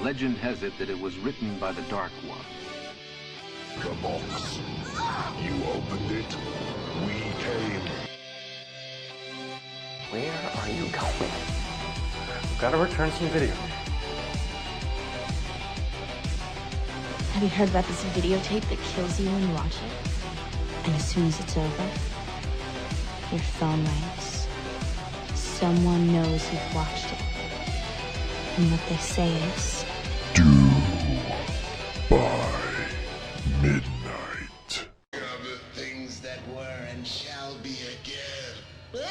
Legend has it that it was written by the Dark One. The box. You opened it. We came. Where are you going? We've got to return some video. Have you heard about this videotape that kills you when you watch it? And as soon as it's over, your phone rings. Someone knows you've watched it. And what they say is... Due by midnight. Of the things that were and shall be again.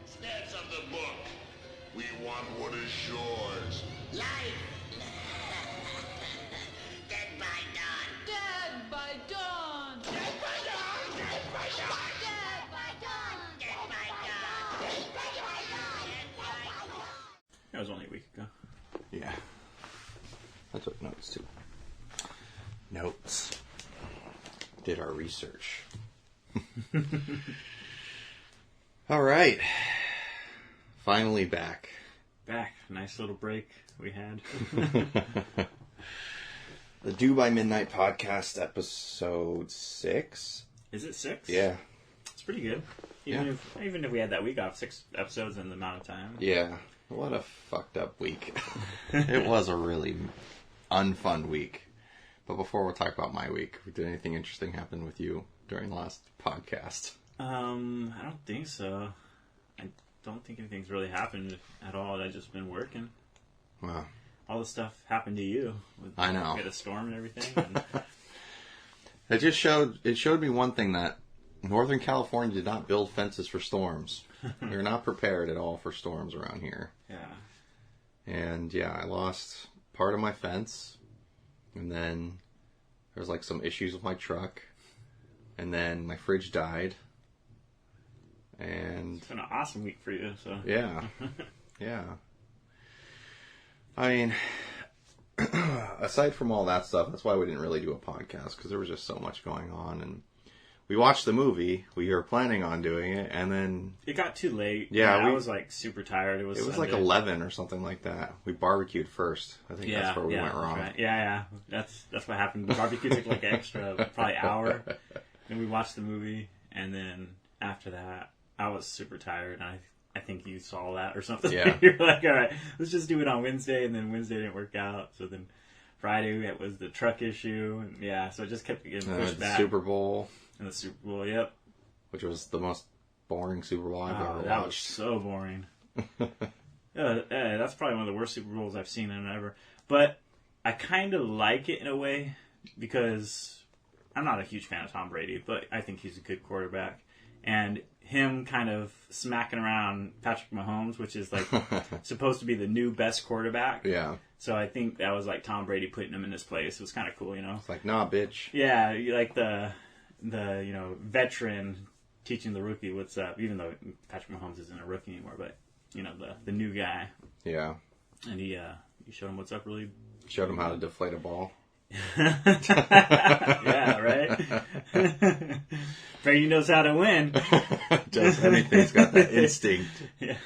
Snatch of the book. We want what is yours. Life. Dead by dawn. Dead by dawn. Dead by dawn. Dead by dawn. Dead by dawn. Dead by dawn. Dead by dawn. Dead by dawn. That was only a week ago. Yeah. I took notes too. Notes. Did our research. All right. Finally back. Back. Nice little break we had. The Due by Midnight podcast, episode 6. Is it 6? Yeah. It's pretty good. Even if we had that week off, 6 episodes in the amount of time. Yeah. What a fucked up week. It was a really unfun week. But before we talk about my week, did anything interesting happen with you during the last podcast? I don't think so. I don't think anything's really happened at all. I've just been working. Wow. All the stuff happened to you. I know. We had a storm and everything. And... It showed me one thing, that Northern California did not build fences for storms. They're not prepared at all for storms around here. Yeah. And yeah, I lost part of my fence. And then there was like some issues with my truck. And then my fridge died. And It's been an awesome week for you, so. yeah. Yeah. I mean, aside from all that stuff, that's why we didn't really do a podcast, because there was just so much going on. And we watched the movie. We were planning on doing it, and then It got too late. Yeah, I was like super tired. It was like Sunday. 11 or something like that. We barbecued first. I think that's where we went that's wrong. right. Yeah. That's what happened. The barbecue took like an extra, probably hour. Then we watched the movie, and then after that, I was super tired. And I think you saw that or something. Yeah. You're like, all right, let's just do it on Wednesday, and then Wednesday didn't work out. So then Friday it was the truck issue, and yeah, so it just kept getting pushed back. Super Bowl. And the Super Bowl, yep. Which was the most boring Super Bowl I've ever That was watched. so boring. That's probably one of the worst Super Bowls I've seen in ever. But I kind of like it in a way, because I'm not a huge fan of Tom Brady, but I think he's a good quarterback. And him kind of smacking around Patrick Mahomes, which is like supposed to be the new best quarterback. Yeah. So I think that was like Tom Brady putting him in his place. It was kind of cool, you know? It's like, nah, bitch. Yeah, you like the veteran teaching the rookie what's up, even though Patrick Mahomes isn't a rookie anymore, but the new guy. Yeah. And he showed him what's up, really. Showed him how to deflate a ball. Yeah, right. Brady knows how to win. Does anything. He's got that instinct. Yeah.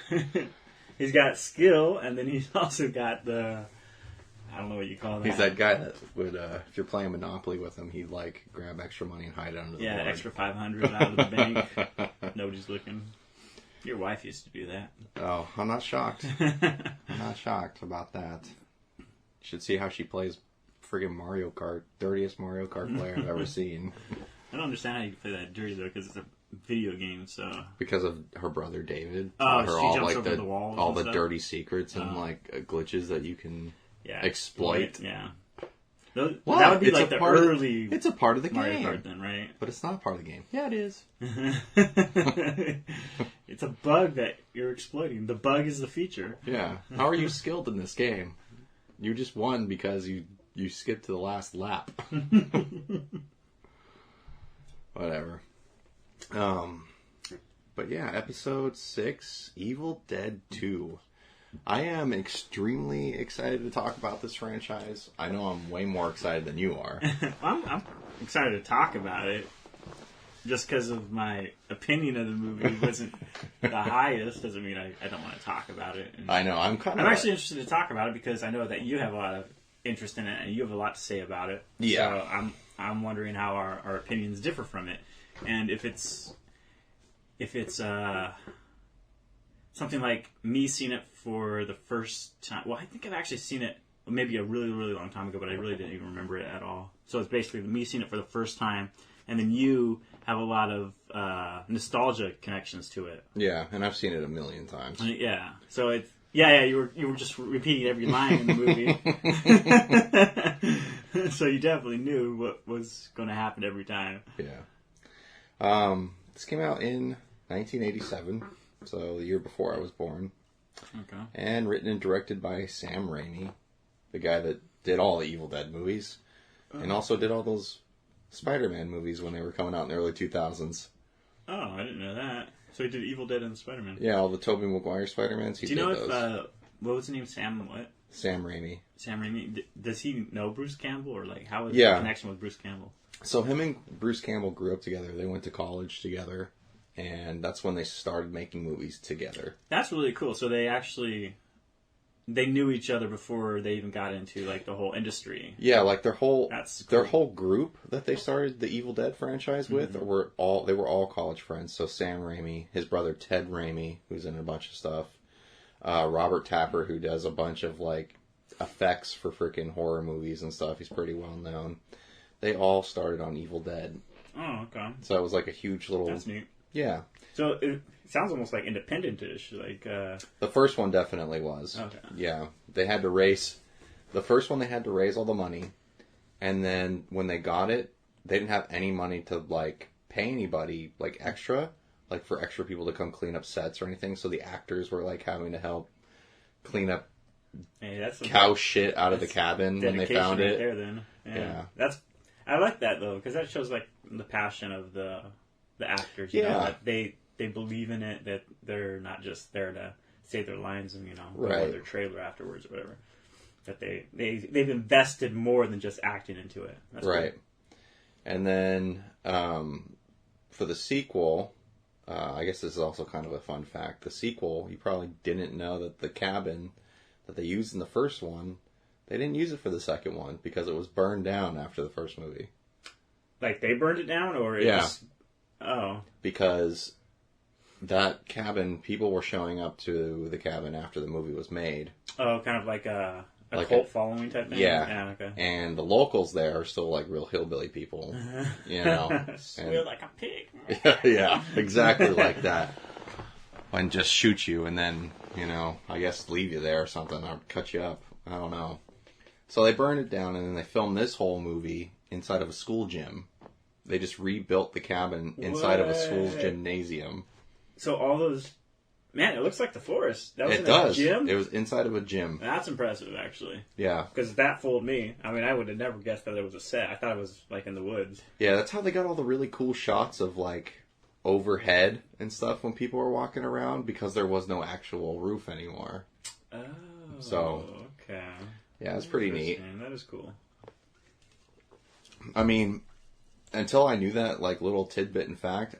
He's got skill, and then he's also got the, I don't know what you call that. He's that guy that would, if you're playing Monopoly with him, he'd like grab extra money and hide it under the board. extra 500 out of the bank. Nobody's looking. Your wife used to do that. Oh, I'm not shocked. I'm not shocked about that. You should see how she plays friggin' Mario Kart. Dirtiest Mario Kart player I've ever seen. I don't understand how you play that dirty, though, because it's a video game, so... Because of her brother David. Oh, taught she her all jumps like over the walls all and the stuff? dirty secrets and like glitches that you can Yeah, exploit. Yeah. What? That would be It's like a the part of early it's a part of the Mario game. Kart then, right? But it's not a part of the game. Yeah, it is. It's a bug that you're exploiting. The bug is the feature. Yeah. How are you skilled in this game? You just won because you skipped to the last lap. Whatever. But yeah, episode 6, Evil Dead 2. I am extremely excited to talk about this franchise. I know I'm way more excited than you are. I'm excited to talk about it. just because of my opinion of the movie wasn't the highest doesn't mean I don't want to talk about it. And I know. I'm actually interested to talk about it because I know that you have a lot of interest in it and you have a lot to say about it. Yeah. So I'm wondering how our opinions differ from it, and if it's something like me seeing it for the first time. Well, I think I've actually seen it maybe a really, really long time ago, but I really didn't even remember it at all. So it's basically me seeing it for the first time, and then you have a lot of nostalgia connections to it. Yeah, and I've seen it a million times. Yeah. So it's you were just repeating every line in the movie. So you definitely knew what was going to happen every time. Yeah. This came out in 1987, so the year before I was born. Okay. And written and directed by Sam Raimi, the guy that did all the Evil Dead movies, and also did all those Spider-Man movies when they were coming out in the early 2000s. Oh, I didn't know that. So he did Evil Dead and Spider-Man. Yeah, all the Tobey Maguire Spider-Mans. Do you know if what was the name? Sam Raimi. Sam Raimi. Does he know Bruce Campbell, or like how is the connection with Bruce Campbell? So him and Bruce Campbell grew up together. They went to college together, and that's when they started making movies together. That's really cool. So they knew each other before they even got into like the whole industry. Yeah, like their whole group that they started the Evil Dead franchise with were all college friends. So Sam Raimi, his brother Ted Raimi, who's in a bunch of stuff, Robert Tapper, who does a bunch of like effects for freaking horror movies and stuff. He's pretty well known. They all started on Evil Dead. Oh, okay. So it was like a huge little. That's neat. Yeah. So it sounds almost like independent-ish. Like the first one definitely was. Okay. Yeah, they had to raise. The first one they had to raise all the money, and then when they got it, they didn't have any money to like pay anybody like extra, like for extra people to come clean up sets or anything. So the actors were like having to help clean up cow shit out of the cabin when they found it. There, then. Yeah. I like that though, because that shows like the passion of the actors. You know, that they believe in it, that they're not just there to say their lines and go on their trailer afterwards or whatever. That they've invested more than just acting into it. That's right. Cool. And then for the sequel, I guess this is also kind of a fun fact. The sequel, you probably didn't know that the cabin that they used in the first one, they didn't use it for the second one because it was burned down after the first movie. Like they burned it down, or it was... Oh. Because that cabin, people were showing up to the cabin after the movie was made. Oh, kind of like a cult following type thing? Yeah. Okay. And the locals there are still like real hillbilly people, you know. Squeal like a pig. Yeah, exactly like that. And just shoot you and then, I guess leave you there or something or cut you up. I don't know. So they burned it down and then they filmed this whole movie inside of a school gym. They just rebuilt the cabin inside of a school's gymnasium. So all those... Man, it looks like the Forrest. That was in a gym? It was inside of a gym. That's impressive, actually. Yeah. Because that fooled me. I mean, I would have never guessed that it was a set. I thought it was, like, in the woods. Yeah, that's how they got all the really cool shots of, like, overhead and stuff when people were walking around, because there was no actual roof anymore. Oh, so, okay. Yeah, it's pretty neat. That is cool. I mean, until I knew that, like, little tidbit in fact,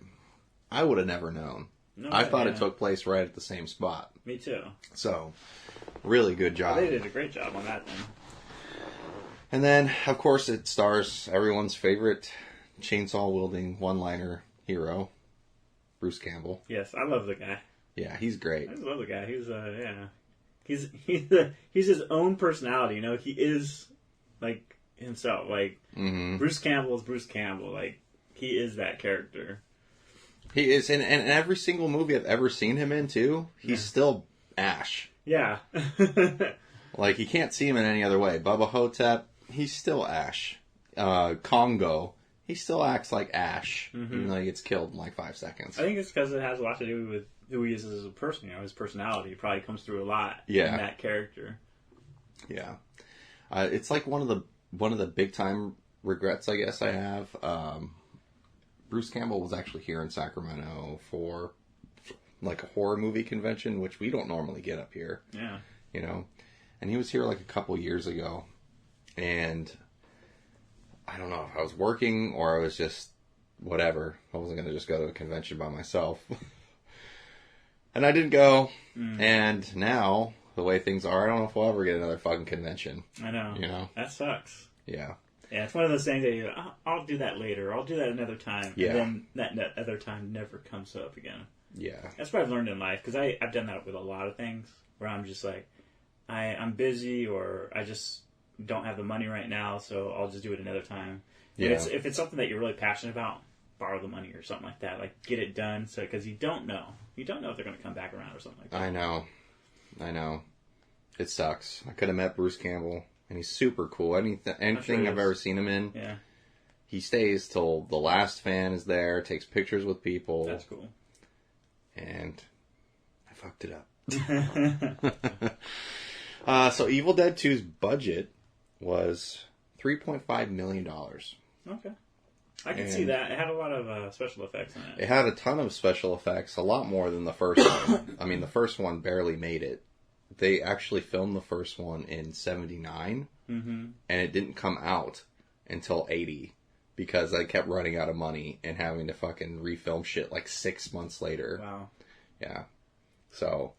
I would have never known. No, I thought it took place right at the same spot. Me too. So, really good job. Well, they did a great job on that then. And then, of course, it stars everyone's favorite chainsaw-wielding one-liner hero, Bruce Campbell. Yes, I love the guy. Yeah, he's great. I just love the guy. He's he's his own personality. He is like himself. Like Bruce Campbell is Bruce Campbell. Like he is that character. He is, and in every single movie I've ever seen him in, too, he's still Ash. Yeah. Like, you can't see him in any other way. Bubba Hotep, he's still Ash. Congo, he still acts like Ash, even though he gets killed in like 5 seconds. I think it's because it has a lot to do with who he is as a person. His personality probably comes through a lot in that character. Yeah. It's like one of the big-time regrets, I guess, I have. Bruce Campbell was actually here in Sacramento for like a horror movie convention, which we don't normally get up here. Yeah. And he was here like a couple years ago. And I don't know if I was working or I was just whatever. I wasn't going to just go to a convention by myself. And I didn't go. And now, the way things are, I don't know if we'll ever get another fucking convention. I know. You know? That sucks. Yeah. Yeah, it's one of those things that I'll do that later. I'll do that another time. Yeah. And then that other time never comes up again. Yeah. That's what I've learned in life, because I've done that with a lot of things, where I'm just like, I'm busy, or I just don't have the money right now, so I'll just do it another time. Yeah. If it's something that you're really passionate about, borrow the money or something like that. Like, get it done, so because you don't know. You don't know if they're going to come back around or something like that. I know. It sucks. I could have met Bruce Campbell, and he's super cool. Anything I've ever seen him in, yeah, he stays till the last fan is there, takes pictures with people. That's cool. And I fucked it up. So Evil Dead 2's budget was $3.5 million. Okay. I can see that. It had a lot of special effects in it. It had a ton of special effects, a lot more than the first one. I mean, the first one barely made it. They actually filmed the first one in 79, and it didn't come out until 80 because they kept running out of money and having to fucking refilm shit like 6 months later. Wow. Yeah. So,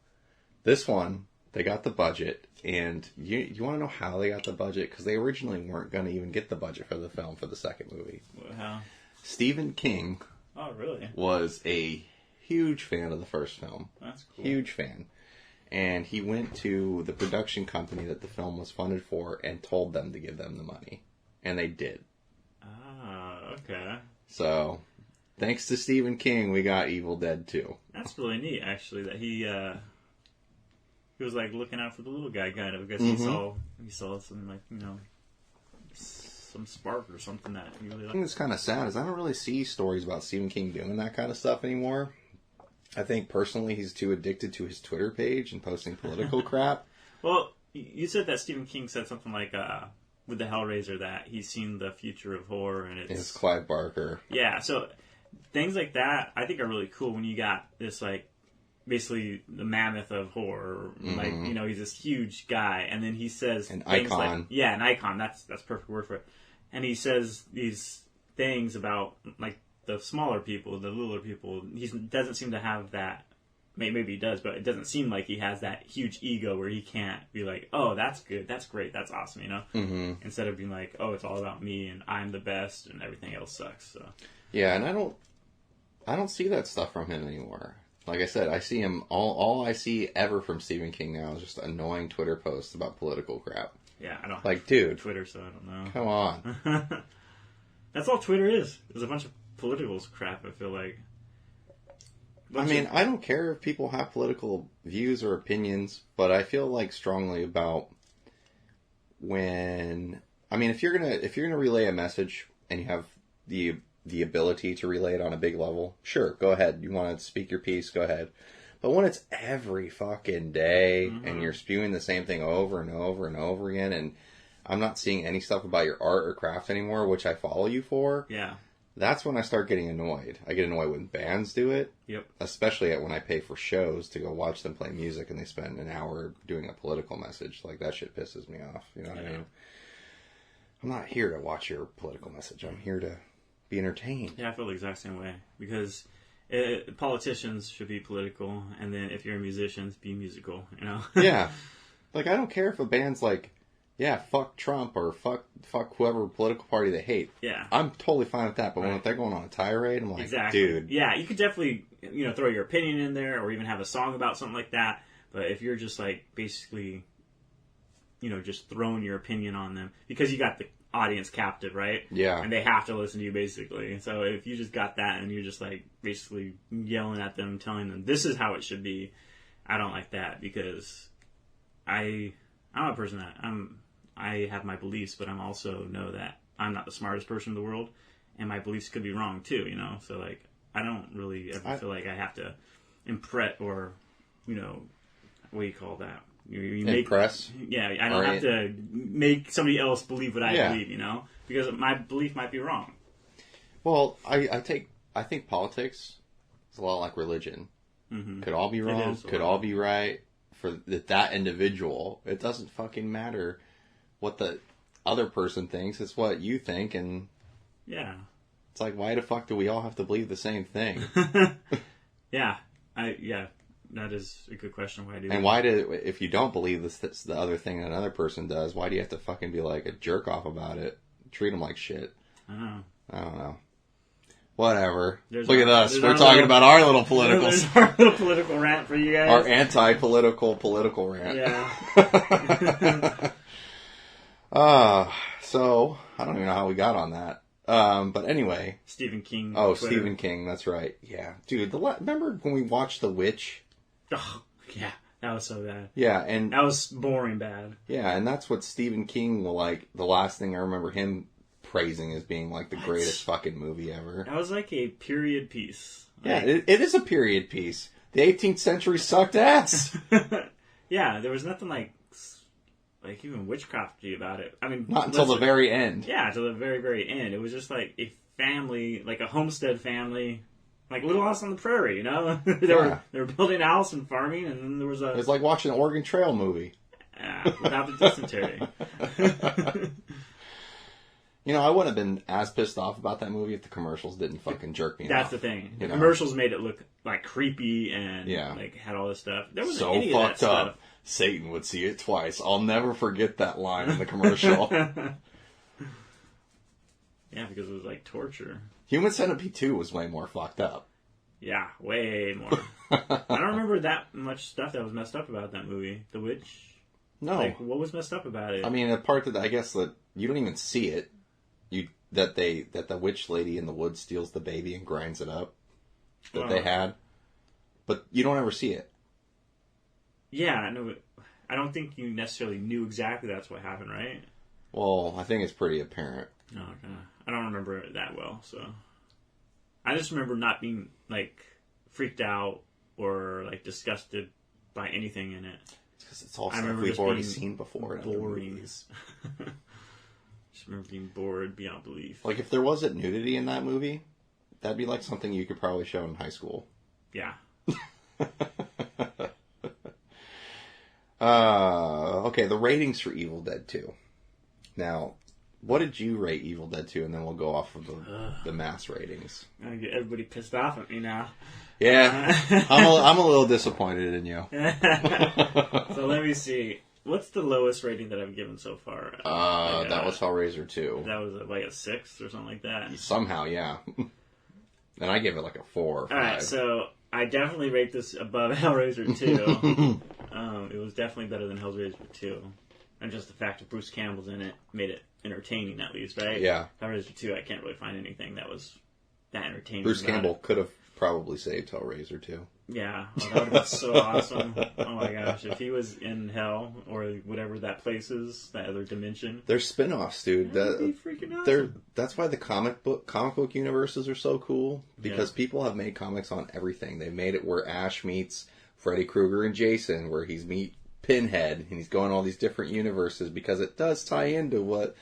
this one, they got the budget, and you want to know how they got the budget? Because they originally weren't going to even get the budget for the film for the second movie. How? Stephen King Oh, really? was a huge fan of the first film. That's cool. Huge fan. And he went to the production company that the film was funded for and told them to give them the money. And they did. Ah, okay. So, thanks to Stephen King, we got Evil Dead 2. That's really neat, actually, that he was like looking out for the little guy, kind of. I guess he saw some, like, you know, some spark or something that he really The liked. thing that's kind of sad is I don't really see stories about Stephen King doing that kind of stuff anymore. I think personally he's too addicted to his Twitter page and posting political crap. Well, you said that Stephen King said something like, with the Hellraiser, that he's seen the future of horror, and It's Clive Barker. Yeah, so things like that I think are really cool when you got this, like, basically the mammoth of horror. Like, you know, he's this huge guy, and then he says An things icon. like, yeah, an icon, that's perfect word for it. And he says these things about, like, the smaller people, the littler people. He doesn't seem to have that. Maybe he does, but it doesn't seem like he has that huge ego where he can't be like, oh, that's good, that's great, that's awesome, you know? Mm-hmm. Instead of being like, oh, it's all about me and I'm the best and everything else sucks. So Yeah, and I don't see that stuff from him anymore. Like I said, I see him, all I see ever from Stephen King now is just annoying Twitter posts about political crap. yeah, I don't Like, have dude. Twitter, so I don't know. Come on. That's all Twitter is. There's a bunch of political crap, I feel like. I don't care if people have political views or opinions, but I feel like strongly about if you're gonna relay a message and you have the ability to relay it on a big level, sure, go ahead. You want to speak your piece, go ahead. But when it's every fucking day and you're spewing the same thing over and over and over again, and I'm not seeing any stuff about your art or craft anymore, which I follow you for. Yeah. That's when I start getting annoyed. I get annoyed when bands do it. Yep. Especially when I pay for shows to go watch them play music and they spend an hour doing a political message. Like, that shit pisses me off. You know what I mean? I'm not here to watch your political message. I'm here to be entertained. Yeah, I feel the exact same way. Because politicians should be political, and then if you're a musician, be musical, you know? Yeah. Like, I don't care if a band's like, yeah, fuck Trump or fuck whoever political party they hate. Yeah. I'm totally fine with that, but when they're going on a tirade, I'm like, exactly. dude. Yeah, you could definitely, you know, throw your opinion in there or even have a song about something like that. But if you're just, like, basically, you know, just throwing your opinion on them, because you got the audience captive, right? Yeah. And they have to listen to you, basically. So if you just got that and you're just, like, basically yelling at them, telling them, this is how it should be, I don't like that, because I'm a person that I have my beliefs, but I'm also know that I'm not the smartest person in the world, and my beliefs could be wrong too, you know? So, like, I don't really ever feel like I have to impress or, you know, what do you call that? You Impress? Yeah, I don't have to make somebody else believe what I believe, you know? Because my belief might be wrong. Well, I think politics is a lot like religion. Mm-hmm. Could all be wrong, could all be right. For that individual, it doesn't fucking matter what the other person thinks. It's what you think, and yeah, It's like, why the fuck do we all have to believe the same thing? Yeah, that is a good question. Why do? And why do, if you don't believe this, that's the other thing that another person does, why do you have to fucking be like a jerk off about it? Treat them like shit. I don't know. Whatever. Look at us. We're talking about our little political... our little political rant for you guys. Our anti-political political rant. Yeah. So, I don't even know how we got on that. But anyway. Stephen King. Oh, Twitter. Stephen King, that's right. Yeah. Dude, remember when we watched The Witch? Oh, yeah. That was so bad. Yeah, and... That was boring bad. Yeah, and that's what Stephen King, the last thing I remember him praising as being like the greatest fucking movie ever. That was like a period piece. Yeah, it is a period piece. The 18th century sucked ass. Yeah, there was nothing like even witchcrafty about it. I mean, not until the very end. Yeah, until the very, very end. It was just like a family, like a homestead family, like Little House on the Prairie. You know, they were building a house and farming, and then there was It was like watching an Oregon Trail movie. Without the dysentery. You know, I wouldn't have been as pissed off about that movie if the commercials didn't fucking jerk me off. That's the thing. The commercials made it look like creepy and like had all this stuff. There wasn't any so of that fucked stuff. up. Satan would see it twice. I'll never forget that line in the commercial. Yeah, because it was like torture. Human Centipede 2 was way more fucked up. Yeah, way more. I don't remember that much stuff that was messed up about that movie. The Witch? No. Like, what was messed up about it? I mean, the part that I guess that you don't even see it. That the witch lady in the woods steals the baby and grinds it up that they had, but you don't ever see it. Yeah, no, I don't think you necessarily knew exactly that's what happened, right? Well, I think it's pretty apparent. Oh, okay. I don't remember it that well, so I just remember not being like freaked out or like disgusted by anything in it. Because it's all stuff we've already seen before. Boring. Just remember being bored beyond belief. Like, if there wasn't nudity in that movie, that'd be like something you could probably show in high school. Yeah. Okay, the ratings for Evil Dead 2. Now, what did you rate Evil Dead 2? And then we'll go off of the mass ratings. I'm gonna get everybody pissed off at me now. Yeah, I'm a little disappointed in you. So let me see. What's the lowest rating that I've given so far? That was Hellraiser 2. That was like a 6 or something like that. Somehow, yeah. And I gave it like a 4 or 5. Alright, so I definitely rate this above Hellraiser 2. It was definitely better than Hellraiser 2. And just the fact that Bruce Campbell's in it made it entertaining, at least, right? Yeah. Hellraiser 2, I can't really find anything that was that entertaining. Bruce Campbell could have probably saved Hellraiser 2. Yeah, well, that would have been so awesome. Oh my gosh, if he was in hell or whatever that place is, that other dimension. They're spin-offs, dude. That would be freaking awesome. That's why the comic book universes are so cool, because people have made comics on everything. They've made it where Ash meets Freddy Krueger and Jason, where he's meet Pinhead, and he's going all these different universes, because it does tie into what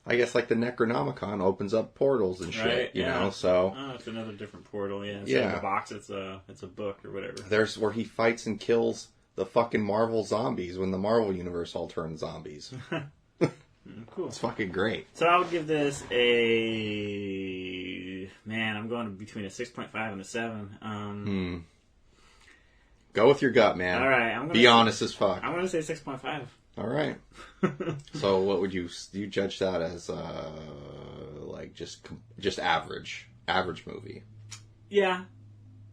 I guess like the Necronomicon opens up portals and shit, right, you know. So it's another different portal. Yeah, instead of a box, it's a book or whatever. There's where he fights and kills the fucking Marvel zombies when the Marvel universe all turned zombies. Cool. It's fucking great. So I would give this I'm going between a 6.5 and a 7. Go with your gut, man. All right, be honest as fuck. I'm going to say 6.5. All right. So what would you judge that as? Like just average movie? Yeah,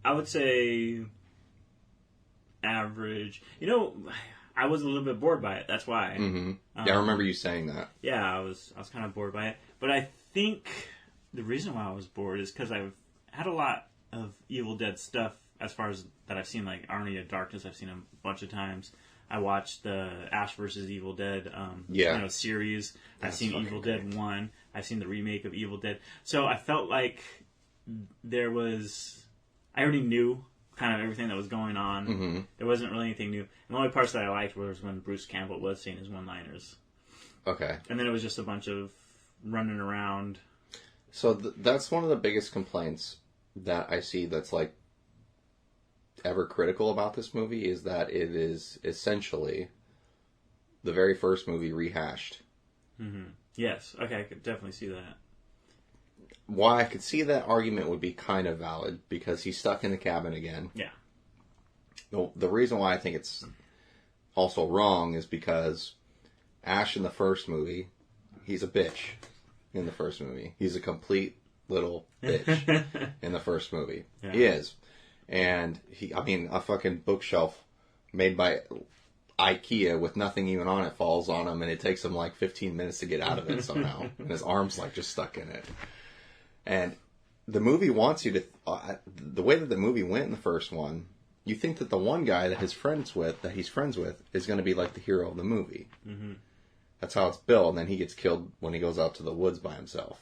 I would say average. You know, I was a little bit bored by it. That's why. Mm-hmm. Yeah, I remember you saying that. Yeah, I was kind of bored by it. But I think the reason why I was bored is because I've had a lot of Evil Dead stuff as far as that I've seen, like Army of Darkness. I've seen a bunch of times. I watched the Ash vs. Evil Dead series. I've seen Evil Dead 1. I've seen the remake of Evil Dead. So I felt like I already knew kind of everything that was going on. Mm-hmm. There wasn't really anything new. And the only parts that I liked was when Bruce Campbell was saying his one-liners. Okay. And then it was just a bunch of running around. So that's one of the biggest complaints that I see that's like ever critical about this movie, is that it is essentially the very first movie rehashed. Mm-hmm. Yes. Okay, I could definitely see that. why I could see that argument would be kind of valid, because he's stuck in the cabin again. Yeah. The reason why I think it's also wrong is because Ash in the first movie, he's a bitch in the first movie. He's a complete little bitch in the first movie. Yeah. He is. And a fucking bookshelf made by IKEA with nothing even on it falls on him, and it takes him like 15 minutes to get out of it somehow. And his arm's like just stuck in it. And the movie wants you to, the way that the movie went in the first one, you think that the one guy that he's friends with, is going to be like the hero of the movie. Mm-hmm. That's how it's built, and then he gets killed when he goes out to the woods by himself.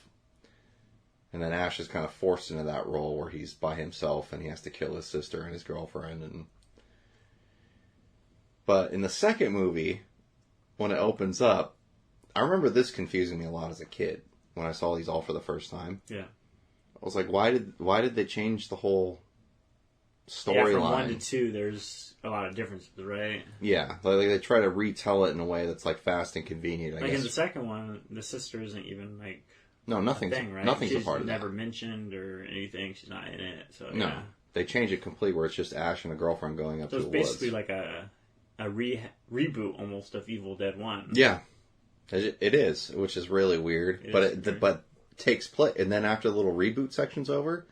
And then Ash is kind of forced into that role where he's by himself and he has to kill his sister and his girlfriend. But in the second movie, when it opens up, I remember this confusing me a lot as a kid when I saw these all for the first time. Yeah. I was like, why did they change the whole storyline? From 1 to 2, there's a lot of differences, right? Yeah, like they try to retell it in a way that's like fast and convenient. I guess. In the second one, the sister isn't even like nothing's a thing, right? Nothing's a part of that. She's never mentioned or anything. She's not in it. So no, yeah. They change it completely where it's just Ash and a girlfriend going up to the woods. So it's basically like a reboot almost of Evil Dead 1. Yeah, it is, which is really weird. But takes place, and then after the little reboot section's over,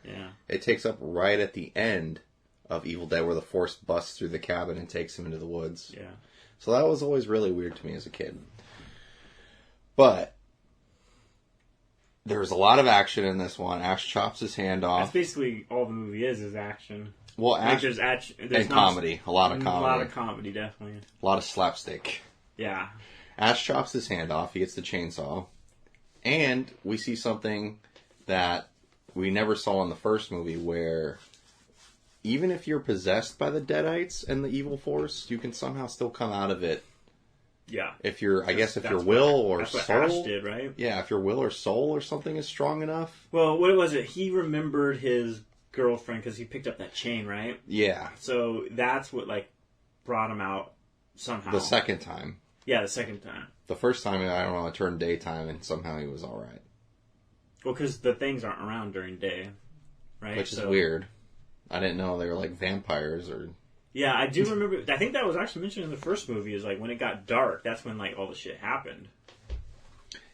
it takes up right at the end of Evil Dead where the Forrest busts through the cabin and takes him into the woods. Yeah. So that was always really weird to me as a kid. But there's a lot of action in this one. Ash chops his hand off. That's basically all the movie is action. Well, there's comedy. A lot of comedy. A lot of comedy, definitely. A lot of slapstick. Yeah. Ash chops his hand off. He gets the chainsaw. And we see something that we never saw in the first movie, where even if you're possessed by the Deadites and the evil force, you can somehow still come out of it. Yeah. If your will or soul, Ash did, right? Yeah, if your will or soul or something is strong enough. Well, what was it? He remembered his girlfriend because he picked up that chain, right? Yeah. So that's what brought him out somehow. The second time. Yeah, the second time. The first time, I don't know, it turned daytime and somehow he was all right. Well, because the things aren't around during day, right? Which is weird. I didn't know they were like vampires or... Yeah, I do remember... I think that was actually mentioned in the first movie, is when it got dark, that's when all the shit happened.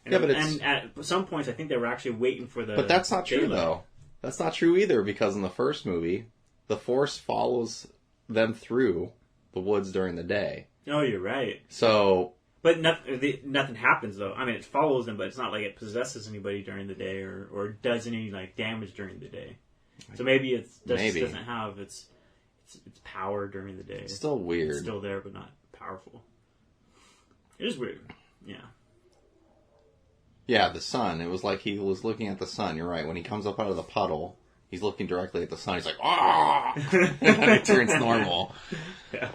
And, and at some points, I think they were actually waiting for the... But that's not true, though. That's not true either, because in the first movie, the Force follows them through the woods during the day. Oh, you're right. So... But nothing happens, though. I mean, it follows them, but it's not like it possesses anybody during the day or does any damage during the day. So maybe it doesn't have its power during the day. It's still weird. It's still there, but not powerful. It is weird. Yeah. Yeah, the sun. It was like he was looking at the sun. You're right. When he comes up out of the puddle, he's looking directly at the sun. He's like, ah! And then it turns normal. Yeah.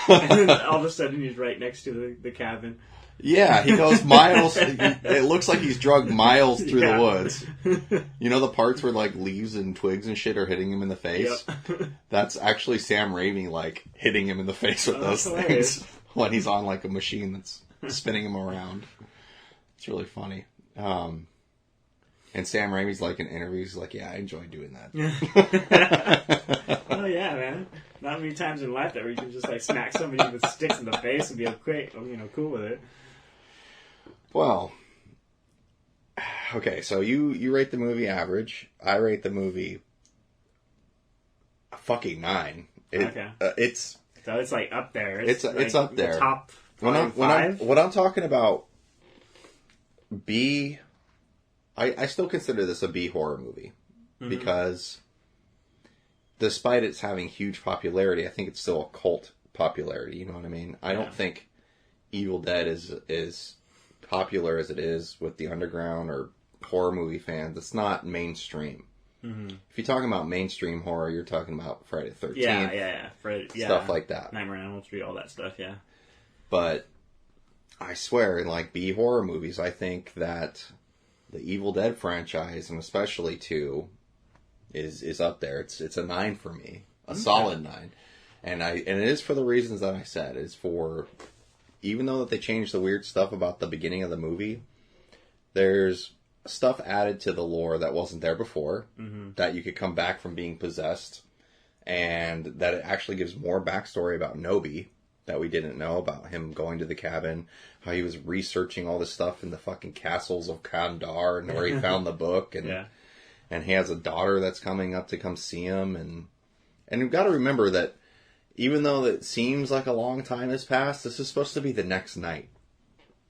And then all of a sudden he's right next to the cabin. Yeah, he goes miles. It looks like he's drugged miles through the woods. You know the parts where leaves and twigs and shit are hitting him in the face? Yep. That's actually Sam Raimi hitting him in the face with those things when he's on a machine that's spinning him around. It's really funny. And Sam Raimi's in interviews, yeah, I enjoy doing that. Oh yeah, man. Not many times in life that where you can just smack somebody with sticks in the face and be cool with it. Well, okay, so you rate the movie average. I rate the movie a fucking 9. Okay. It's up there. It's up there. The top 5. When I'm talking about B, I still consider this a B horror movie, because despite its having huge popularity, I think it's still a cult popularity. You know what I mean? I don't think Evil Dead is popular as it is with the underground or horror movie fans. It's not mainstream. Mm-hmm. If you're talking about mainstream horror, you're talking about Friday the 13th. Yeah. Stuff like that. Nightmare on Elm Street, all that stuff, yeah. But I swear, in B horror movies, I think that the Evil Dead franchise, and especially 2, is up there. It's a 9 for me. A solid 9. And it is for the reasons that I said. It's for... Even though that they changed the weird stuff about the beginning of the movie, there's stuff added to the lore that wasn't there before. That you could come back from being possessed. And that it actually gives more backstory about Nobi that we didn't know, about him going to the cabin, how he was researching all this stuff in the fucking castles of Kandar and where he found the book. And and he has a daughter that's coming up to come see him. And you've got to remember that even though it seems like a long time has passed, this is supposed to be the next night.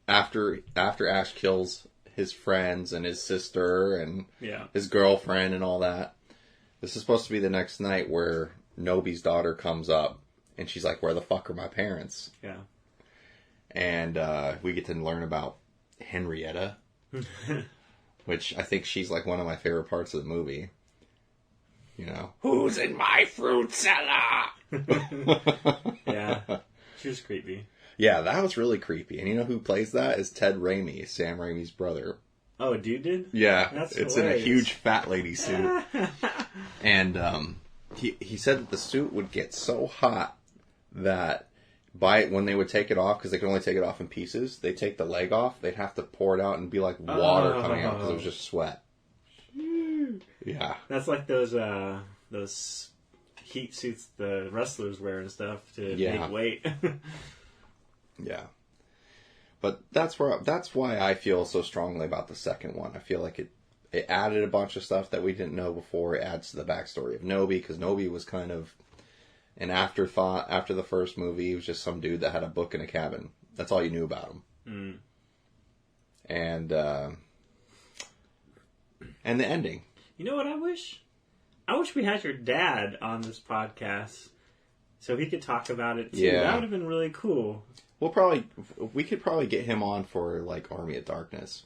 After Ash kills his friends and his sister and his girlfriend and all that. This is supposed to be the next night where Nobi's daughter comes up and she's like, where the fuck are my parents? Yeah. And we get to learn about Henrietta, which I think she's like one of my favorite parts of the movie. You know, who's in my fruit cellar? Yeah. She was creepy. Yeah, that was really creepy. And you know who plays that? Is Ted Raimi, Sam Raimi's brother. Oh, a dude did? Yeah, That's it's hilarious. in a huge fat lady suit. And he said that the suit would get so hot that when they would take it off, because they could only take it off in pieces, they take the leg off, they'd have to pour it out and be like water coming out because it was just sweat. Yeah. That's like those heat suits the wrestlers wear and stuff to make weight. Yeah. But that's why I feel so strongly about the second one. I feel like it added a bunch of stuff that we didn't know before. It adds to the backstory of Nobi, because Nobi was kind of an afterthought after the first movie. He was just some dude that had a book in a cabin. That's all you knew about him. And the ending. You know what I wish? I wish we had your dad on this podcast so he could talk about it too. Yeah. That would have been really cool. We could probably get him on for like Army of Darkness.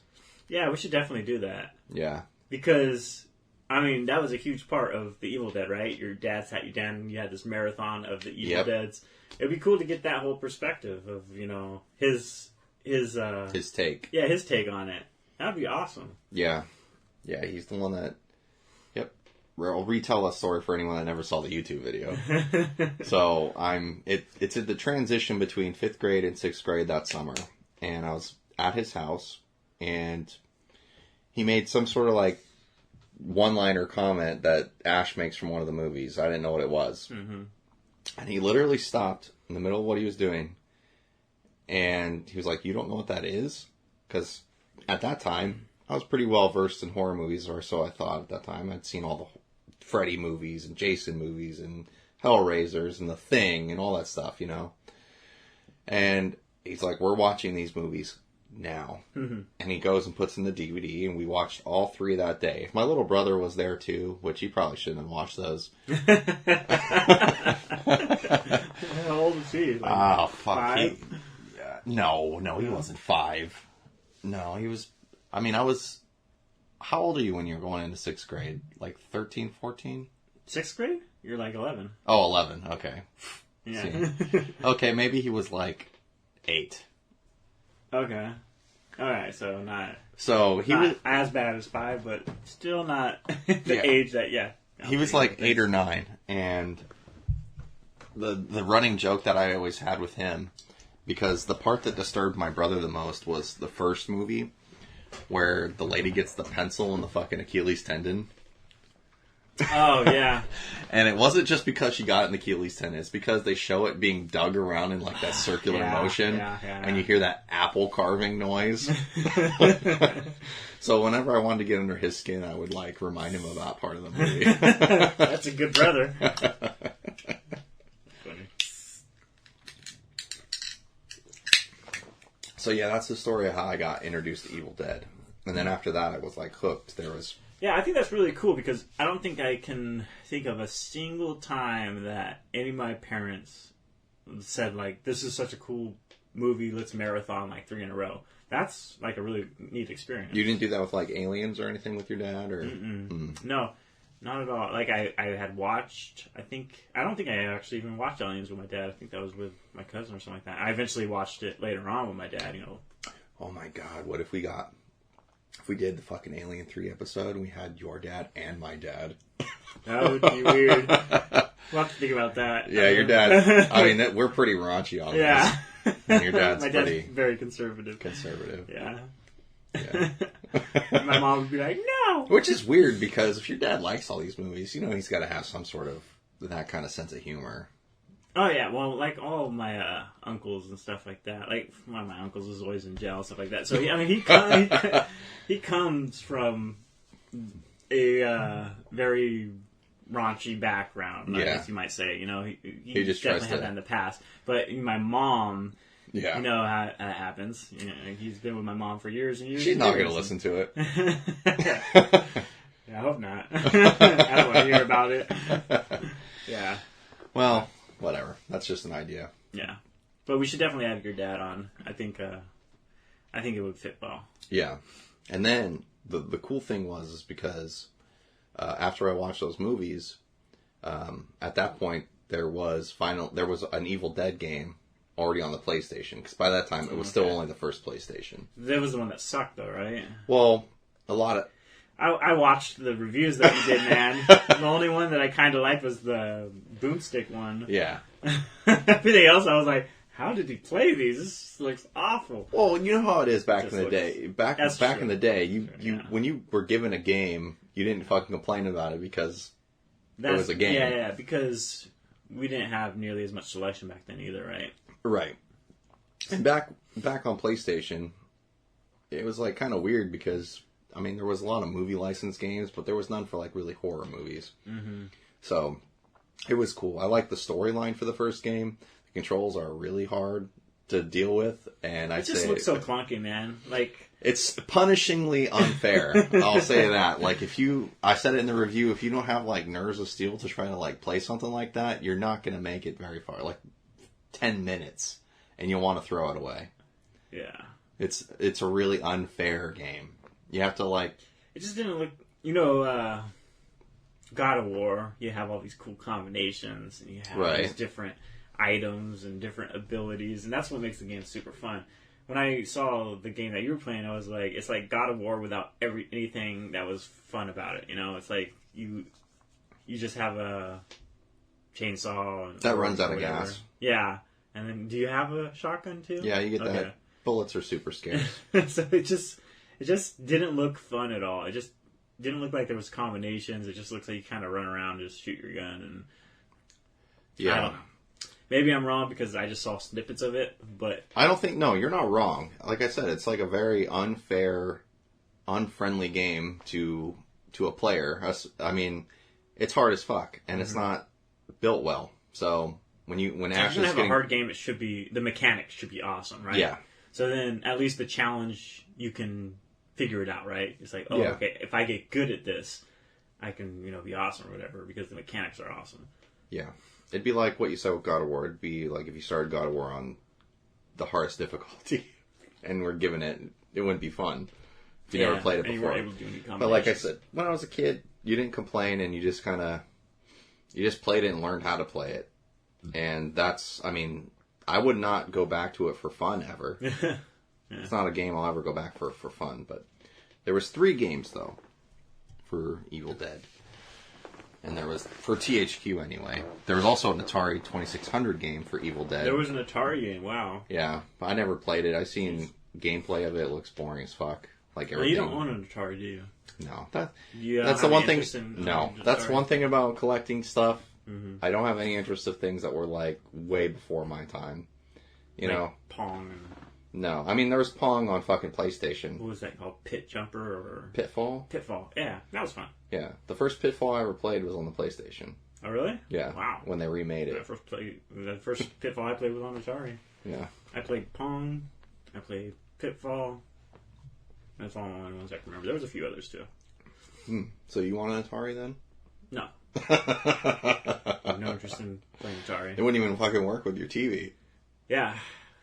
Yeah, we should definitely do that. Yeah. Because, I mean, that was a huge part of the Evil Dead, right? Your dad sat you down and you had this marathon of the Evil Deads. It'd be cool to get that whole perspective of, you know, his take. Yeah, his take on it. That'd be awesome. Yeah. Yeah, he's the one that... I'll retell a story for anyone that never saw the YouTube video. So it's at the transition between 5th grade and 6th grade that summer. And I was at his house and he made some sort of like one-liner comment that Ash makes from one of the movies. I didn't know what it was. And he literally stopped in the middle of what he was doing. And he was like, you don't know what that is? Because at that time, I was pretty well versed in horror movies, or so I thought at that time. I'd seen all the Freddy movies and Jason movies and Hellraisers and The Thing and all that stuff, you know. And he's like, we're watching these movies now. And he goes and puts in the DVD, and we watched all 3 that day. My little brother was there too, which he probably shouldn't have watched those. How old was he? Like fuck. 5? No, he wasn't 5. No, he was... I mean, I was... How old are you when you're going into 6th grade? Like 13, 14? 6th grade? You're like 11. Oh, 11. Okay. Yeah. Okay, maybe he was like 8. Okay. Alright, so not... So he was... as bad as 5, but still not the age that, He was like 8 or 9, and the running joke that I always had with him, because the part that disturbed my brother the most was the first movie, where the lady gets the pencil in the fucking Achilles tendon. Oh, yeah. And it wasn't just because she got it in the Achilles tendon. It's because they show it being dug around in like that circular motion. And you hear that apple carving noise. So whenever I wanted to get under his skin, I would like remind him of that part of the movie. That's a good brother. Funny. So yeah, that's the story of how I got introduced to Evil Dead. And then after that, I was like hooked. Yeah, I think that's really cool because I don't think I can think of a single time that any of my parents said, like, this is such a cool movie, let's marathon like 3 in a row. That's like a really neat experience. You didn't do that with like Aliens or anything with your dad? Or No, not at all. Like I had watched, I don't think I actually even watched Aliens with my dad. I think that was with my cousin or something like that. I eventually watched it later on with my dad, you know. Oh my god, what if we did the fucking Alien 3 episode and we had your dad and my dad? That would be weird. We'll have to think about that. Yeah, your dad, I mean, we're pretty raunchy on this. Yeah. And your dad's my dad's very conservative. Conservative. Yeah. Yeah. My mom would be like, no! Which is weird, because if your dad likes all these movies, you know he's got to have some sort of that kind of sense of humor. Oh, yeah. Well, like all of my uncles and stuff like that. Like, one of my uncles was always in jail and stuff like that. So, he comes from a very raunchy background, I guess you might say. You know, he just definitely tries had that in the past. But my mom... Yeah. You know how that happens. You know, he's been with my mom for years and years. She's not going to listen to it. Yeah, I hope not. I don't want to hear about it. Yeah. Well, whatever. That's just an idea. Yeah. But we should definitely have your dad on. I think it would fit well. Yeah. And then the cool thing was because after I watched those movies, at that point there was an Evil Dead game already on the PlayStation, because by that time it was still only the first PlayStation. That was the one that sucked, though, right? Well, a lot of... I watched the reviews that you did, man. The only one that I kind of liked was the boomstick one. Yeah. Everything else, I was like, how did he play these? This looks awful. Well, you know how it is back in the day. Back in the day, when you were given a game, you didn't fucking complain about it because it was a game. Yeah, because we didn't have nearly as much selection back then either, right? Right. And back on PlayStation, it was like kind of weird because, I mean, there was a lot of movie license games, but there was none for like really horror movies. Mm-hmm. So it was cool. I liked the storyline for the first game. The controls are really hard to deal with, and it just looks so clunky, man. Like, it's punishingly unfair. I'll say that. Like, I said it in the review, if you don't have like nerves of steel to try to like play something like that, you're not going to make it very far. Like 10 minutes, and you'll want to throw it away. Yeah. It's a really unfair game. You have to like... It just didn't look... You know, God of War, you have all these cool combinations, and you have these different items and different abilities, and that's what makes the game super fun. When I saw the game that you were playing, I was like, it's like God of War without anything that was fun about it, you know? It's like you just have a chainsaw. That runs out of gas. Yeah. And then, do you have a shotgun too? Yeah, you get that. Bullets are super scarce. So it just didn't look fun at all. It just didn't look like there was combinations. It just looks like you kind of run around and just shoot your gun. And yeah. I don't know. Maybe I'm wrong because I just saw snippets of it, but... I don't think... No, you're not wrong. Like I said, it's like a very unfair, unfriendly game to a player. I mean, it's hard as fuck, and it's not built well. So... When If you're gonna have a hard game, the mechanics should be awesome, right? Yeah. So then, at least the challenge, you can figure it out, right? It's like, okay, if I get good at this, I can, be awesome or whatever, because the mechanics are awesome. Yeah. It'd be like what you said with God of War. It'd be like if you started God of War on the hardest difficulty, and were given it wouldn't be fun if you never played it before. You weren't able to do any combinations. But like I said, when I was a kid, you didn't complain, and you just played it and learned how to play it. And that's, I mean, I would not go back to it for fun ever. Yeah. It's not a game I'll ever go back for fun. But there was 3 games, though, for Evil Dead. And there was, for THQ anyway, there was also an Atari 2600 game for Evil Dead. There was an Atari game, wow. Yeah, but I never played it. I've seen gameplay of it. It looks boring as fuck. Like everything. You don't own an Atari, do you? No. That's the one thing. No. That's Atari? One thing about collecting stuff. Mm-hmm. I don't have any interest of things that were like way before my time. You know, Pong. No, I mean there was Pong on fucking PlayStation. What was that called? Pit Jumper or Pitfall? Pitfall. Yeah, that was fun. Yeah, the first Pitfall I ever played was on the PlayStation. Oh really? Yeah. Wow. When they remade it. The first Pitfall I played was on Atari. Yeah. I played Pong. I played Pitfall. That's all the only ones I can remember. There was a few others too. So you want an Atari then? No. I have no interest in playing Atari. It wouldn't even fucking work with your TV. Yeah.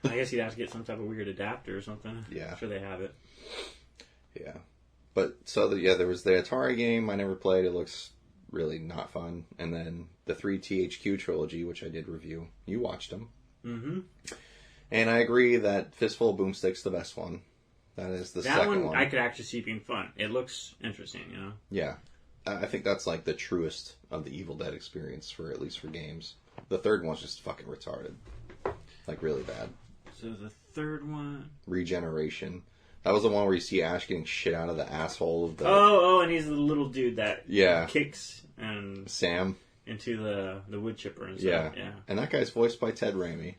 I guess you'd have to get some type of weird adapter or something. Yeah. I'm sure they have it. Yeah. But, there was the Atari game I never played. It looks really not fun. And then the 3 THQ trilogy, which I did review. You watched them. Mm-hmm. And I agree that Fistful of Boomstick's the best one. That is the second one. I could actually see being fun. It looks interesting, Yeah. I think that's like the truest of the Evil Dead experience, at least for games. The third one's just fucking retarded. Like really bad. So the third one... Regeneration. That was the one where you see Ash getting shit out of the asshole of the... Oh, and he's the little dude that Yeah. kicks and Sam. into the wood chipper and Yeah. stuff. Yeah. And that guy's voiced by Ted Raimi,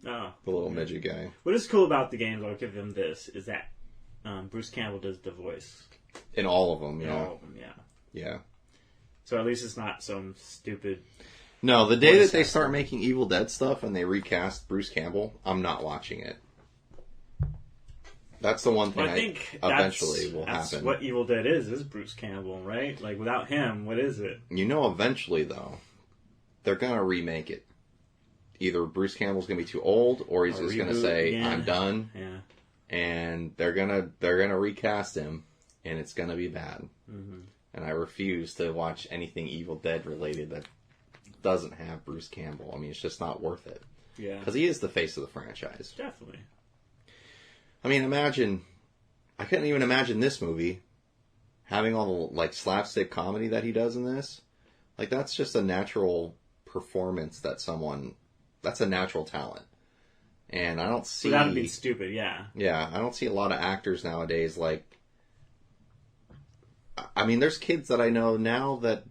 Oh. the little midget guy. What is cool about the games, I'll give them this, is that Bruce Campbell does the voice. In all of them, In yeah. all of them, yeah. Yeah. So at least it's not some stupid... No, the day Voice that they actor. start making Evil Dead stuff and they recast Bruce Campbell, I'm not watching it. That's the one thing I think eventually will that's happen. what Evil Dead is Bruce Campbell, right? Like, without him, what is it? You know, eventually, though, they're going to remake it. Either Bruce Campbell's going to be too old, or he's Or just going to reboot say, again. I'm done, Yeah. and they're gonna recast him, and it's going to be bad. Mm-hmm. And I refuse to watch anything Evil Dead related that doesn't have Bruce Campbell. I mean, it's just not worth it. Yeah. Because he is the face of the franchise. Definitely. I mean, I couldn't even imagine this movie having all the, like, slapstick comedy that he does in this. Like, that's just a natural performance that's a natural talent. And I don't see... Without it being stupid, yeah. Yeah, I don't see a lot of actors nowadays, like... I mean, there's kids that I know now that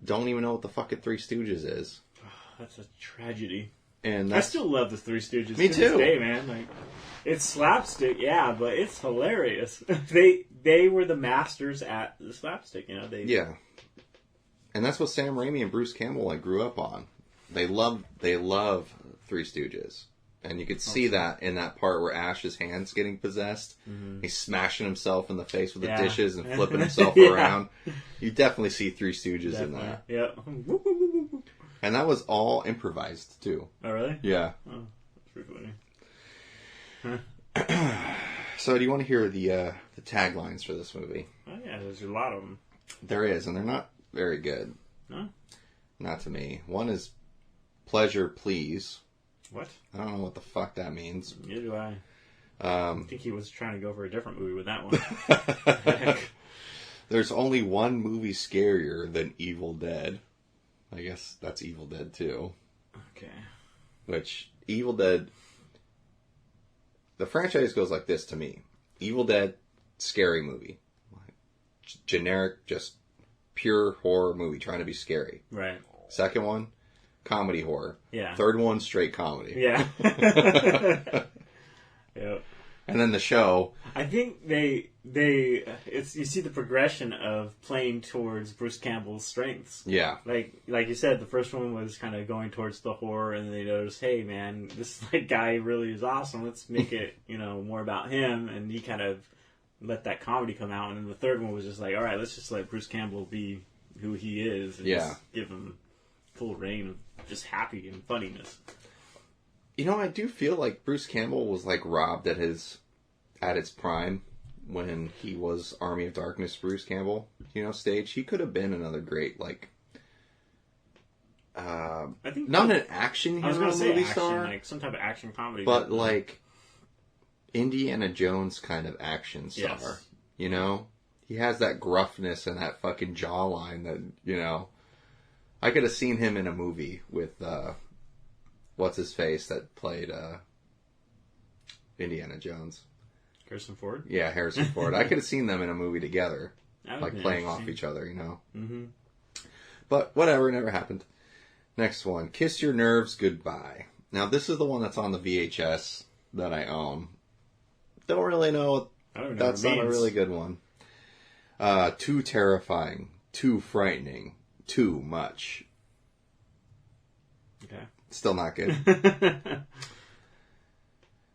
don't even know what the fucking Three Stooges is. That's a tragedy. And I that's... still love the Three Stooges. Me to too. This day, man. Like, it's slapstick, yeah, but it's hilarious. They were the masters at the slapstick, you know. Yeah. And that's what Sam Raimi and Bruce Campbell like grew up on. They love Three Stooges. And you could see that in that part where Ash's hand's getting possessed. Mm-hmm. He's smashing himself in the face with the dishes and flipping himself Yeah. around. You definitely see Three Stooges in that. Yeah. And that was all improvised, too. Oh, really? Yeah. Oh, that's pretty funny. So do you want to hear the taglines for this movie? Oh, yeah, there's a lot of them. There is, and they're not very good. No? Not to me. One is pleasure, please. What? I don't know what the fuck that means. Neither do I. I think he was trying to go for a different movie with that one. There's only one movie scarier than Evil Dead. I guess that's Evil Dead 2. Okay. Which, Evil Dead... The franchise goes like this to me. Evil Dead, scary movie. Generic, just pure horror movie trying to be scary. Right. Second one, comedy horror. Yeah. Third one, straight comedy. Yeah. Yep. And then the show... I think it's you see the progression of playing towards Bruce Campbell's strengths. Yeah. Like you said, the first one was kind of going towards the horror, and they noticed, hey man, this guy really is awesome. Let's make it more about him, and he kind of let that comedy come out. And then the third one was just like, all right, let's just let Bruce Campbell be who he is, and just give him full reign of just happy and funniness. I do feel like Bruce Campbell was like robbed at its prime when he was Army of Darkness Bruce Campbell, stage. He could have been another great, I think not an action hero movie star, like some type of action comedy, but like Indiana Jones kind of action star. Yes. He has that gruffness and that fucking jawline that, I could have seen him in a movie with, what's his face that played, Indiana Jones. Harrison Ford? Yeah, Harrison Ford. I could have seen them in a movie together, like playing off interesting. each other, Mm-hmm. But whatever, never happened. Next one, Kiss Your Nerves Goodbye. Now, this is the one that's on the VHS that I own. Don't really know. I don't know That's what it not a means. really good one. Too terrifying, too frightening, too much. Okay. Still not good.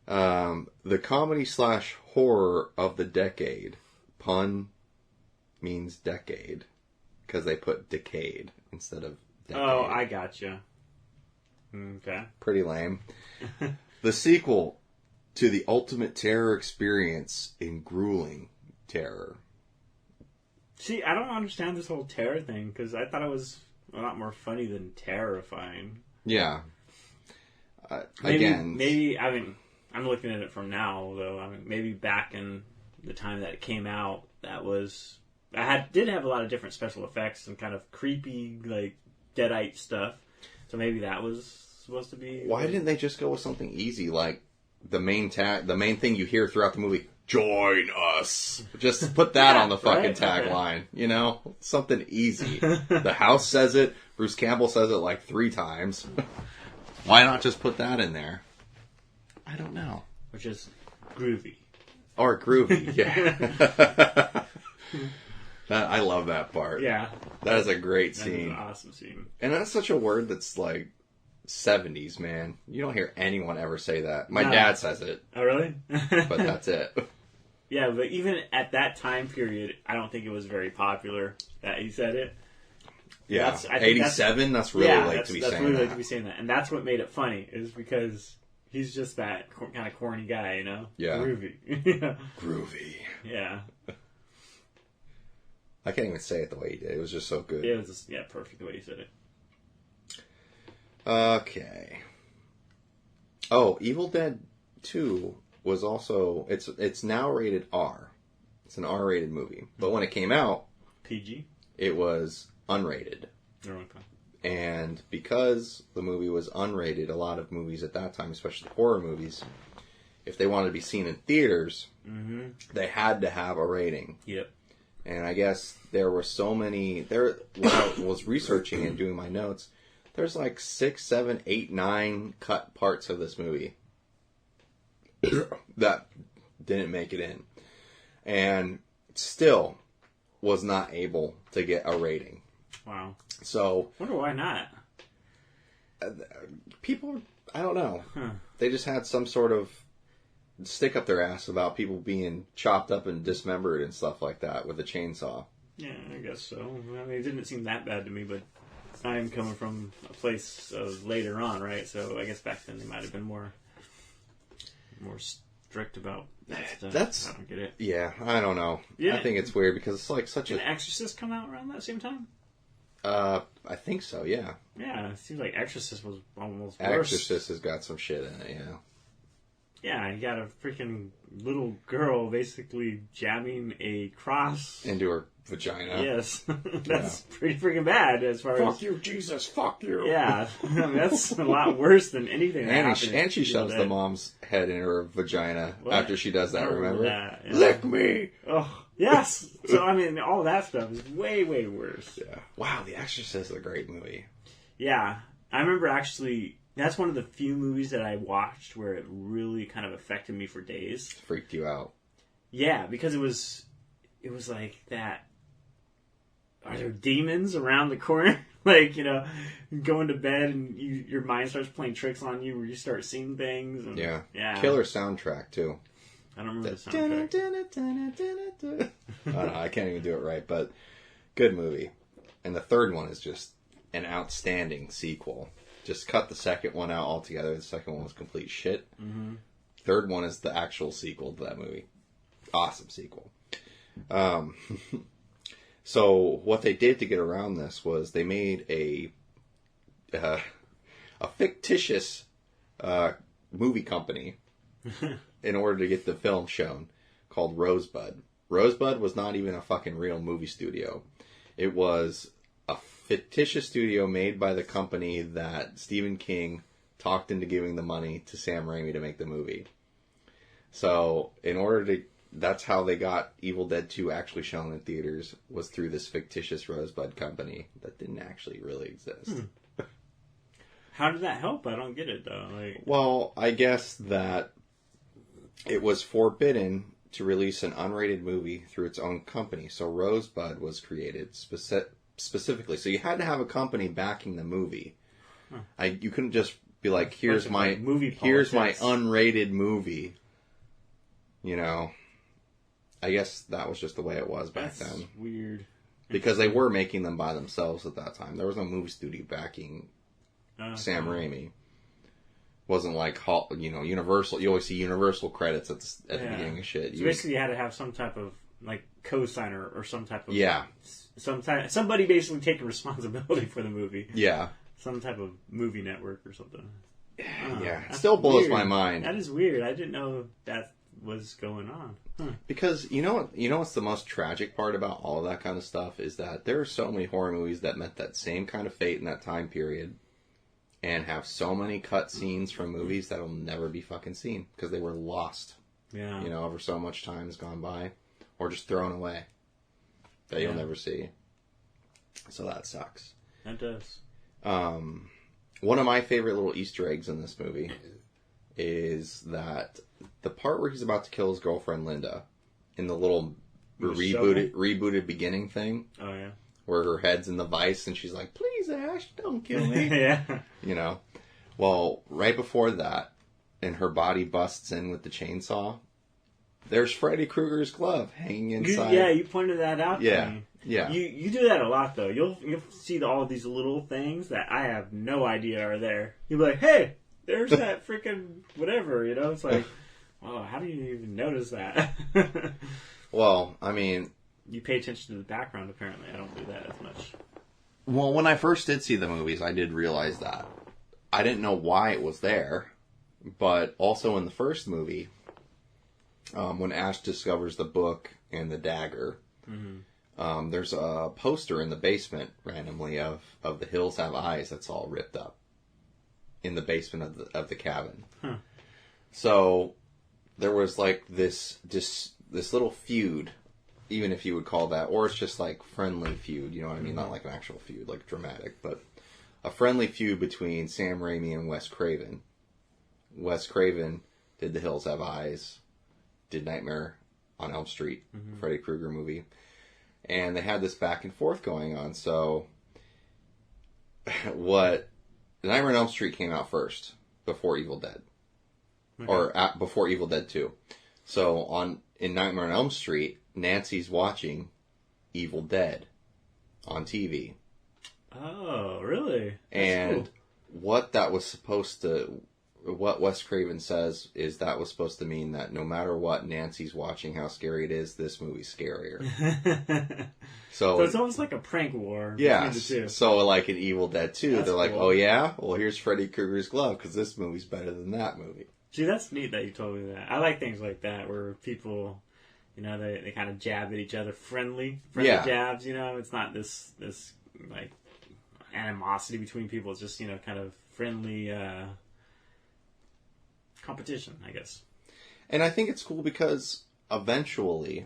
The comedy / horror of the decade. Pun means decade. Because they put decade instead of decade. Oh, I gotcha. Okay. Pretty lame. The sequel to the ultimate terror experience in grueling terror. See, I don't understand this whole terror thing, because I thought it was a lot more funny than terrifying. Yeah. Maybe, I mean, I'm looking at it from now, though. I mean, maybe back in the time that it came out, did have a lot of different special effects and kind of creepy, like, Deadite stuff. So maybe that was supposed to be... Why didn't they just go with something easy, like the main thing you hear throughout the movie, Join us. Just put that on the fucking right? tagline, you know? Something easy. The House says it. Bruce Campbell says it like 3 times. Why not just put that in there? I don't know. Which is groovy. Or groovy, yeah. I love that part. Yeah. That is a great That scene. is an awesome scene. And that's such a word that's like 70s, man. You don't hear anyone ever say that. My No. dad says it, Oh, really? but that's it. Yeah, but even at that time period, I don't think it was very popular that he said it. Yeah, I think 87. That's really late to be that's saying really that. late to be saying that, and that's what made it funny is because he's just that kind of corny guy, you know? Yeah. Groovy. Groovy. Yeah. I can't even say it the way he did. It was just so good. It was just, perfect the way he said it. Okay. Oh, Evil Dead 2 was also it's now rated R. It's an R-rated movie. But when it came out, PG. it was unrated. Oh, okay. And because the movie was unrated, a lot of movies at that time, especially horror movies, if they wanted to be seen in theaters, they had to have a rating. Yep. And I guess there were so many. When I was researching and doing my notes, there's like 6, 7, 8, 9 cut parts of this movie that didn't make it in, and still was not able to get a rating. Wow. So Wonder why not. people, I don't know, Huh. they just had some sort of stick up their ass about people being chopped up and dismembered and stuff like that with a chainsaw. Yeah, I guess so. I mean, it didn't seem that bad to me, but I'm coming from a place of later on, right? So I guess back then they might have been more strict about that stuff. I don't get it. Yeah, I don't know. Yeah. I think it's weird because it's like such Did a. Exorcist come out around that same time? I think so. Yeah. Yeah, it seems like Exorcist was almost worse. Exorcist has got some shit in it. Yeah. Yeah, you got a freaking little girl basically jamming a cross Into her vagina. Yes, that's pretty freaking bad as far as. Fuck you, Jesus! Fuck you! Yeah, I mean, that's a lot worse than anything. That And she shoves the mom's head in her vagina What? after she does I that. don't Remember? that, yeah. Lick me! Oh, yes. So I mean, all that stuff is way, way worse. Yeah. Wow, The Exorcist is a great movie. Yeah, I remember actually. That's one of the few movies that I watched where it really kind of affected me for days. Freaked you out. Yeah, because it was like that. Are there demons around the corner? Like, you know, going to bed and your mind starts playing tricks on you where you start seeing things. And, Yeah. Yeah. Killer soundtrack too. I don't remember the soundtrack. I don't know, I can't even do it right, but good movie. And the third one is just an outstanding sequel. Just cut the second one out altogether. The second one was complete shit. Mm-hmm. Third one is the actual sequel to that movie. Awesome sequel. So what they did to get around this was they made a fictitious movie company in order to get the film shown called Rosebud. Rosebud was not even a fucking real movie studio. It was a fictitious studio made by the company that Stephen King talked into giving the money to Sam Raimi to make the movie. So, that's how they got Evil Dead 2 actually shown in theaters, was through this fictitious Rosebud company that didn't actually really exist. How did that help? I don't get it, though. Like, Well, I guess that it was forbidden to release an unrated movie through its own company. So Rosebud was created specifically. So you had to have a company backing the movie. You couldn't just be like, here's my unrated movie. You know, I guess that was just the way it was back that's then. weird. Because they were making them by themselves at that time. There was no movie studio backing Sam Raimi. Wasn't like, Universal. You always see Universal credits at the beginning of shit. So basically you had to have some type of, like, co-signer or some type of... Yeah. Somebody basically taking responsibility for the movie. Yeah. Some type of movie network or something. Yeah. It still blows my mind. That is weird. I didn't know that was going on. Because you know what's the most tragic part about all of that kind of stuff is that there are so many horror movies that met that same kind of fate in that time period and have so many cut scenes from movies that'll never be fucking seen because they were lost Yeah. You know, over so much time has gone by. Or just thrown away. That you'll never see. So that sucks. That does. One of my favorite little Easter eggs in this movie is that the part where he's about to kill his girlfriend Linda in the little rebooted beginning thing. Oh, yeah. Where her head's in the vice and she's like, please, Ash, don't kill me. Yeah. You know? Well, right before that, and her body busts in with the chainsaw, there's Freddy Krueger's glove hanging inside. You pointed that out to me. Yeah. You do that a lot, though. You'll see all of these little things that I have no idea are there. You'll be like, hey, there's that freaking whatever, you know? It's like, oh, how do you even notice that? Well, I mean... You pay attention to the background, apparently. I don't do that as much. Well, when I first did see the movies, I did realize that. I didn't know why it was there, but also in the first movie, when Ash discovers the book and the dagger, there's a poster in the basement, randomly, of The Hills Have Eyes that's all ripped up in the basement of the cabin. Huh. So there was like this little feud, even if you would call that, or it's just like friendly feud, you know what I mean? Not like an actual feud, like dramatic, but a friendly feud between Sam Raimi and Wes Craven. Wes Craven did The Hills Have Eyes, did Nightmare on Elm Street, Freddy Krueger movie, and they had this back and forth going on. So what Nightmare on Elm Street came out first, before Evil Dead. Okay. Or before Evil Dead 2. So in Nightmare on Elm Street, Nancy's watching Evil Dead on TV. Oh, really? That's cool. What Wes Craven says is that was supposed to mean that no matter what Nancy's watching, how scary it is, this movie's scarier. So it's almost like a prank war. Yeah. Between the two. So like in Evil Dead 2, That's they're like, cool. oh yeah? Well, here's Freddy Krueger's glove because this movie's better than that movie. See, that's neat that you told me that. I like things like that where people, you know, they kind of jab at each other, friendly jabs, you know? It's not this like animosity between people. It's just, you know, kind of friendly competition, I guess. And I think it's cool because eventually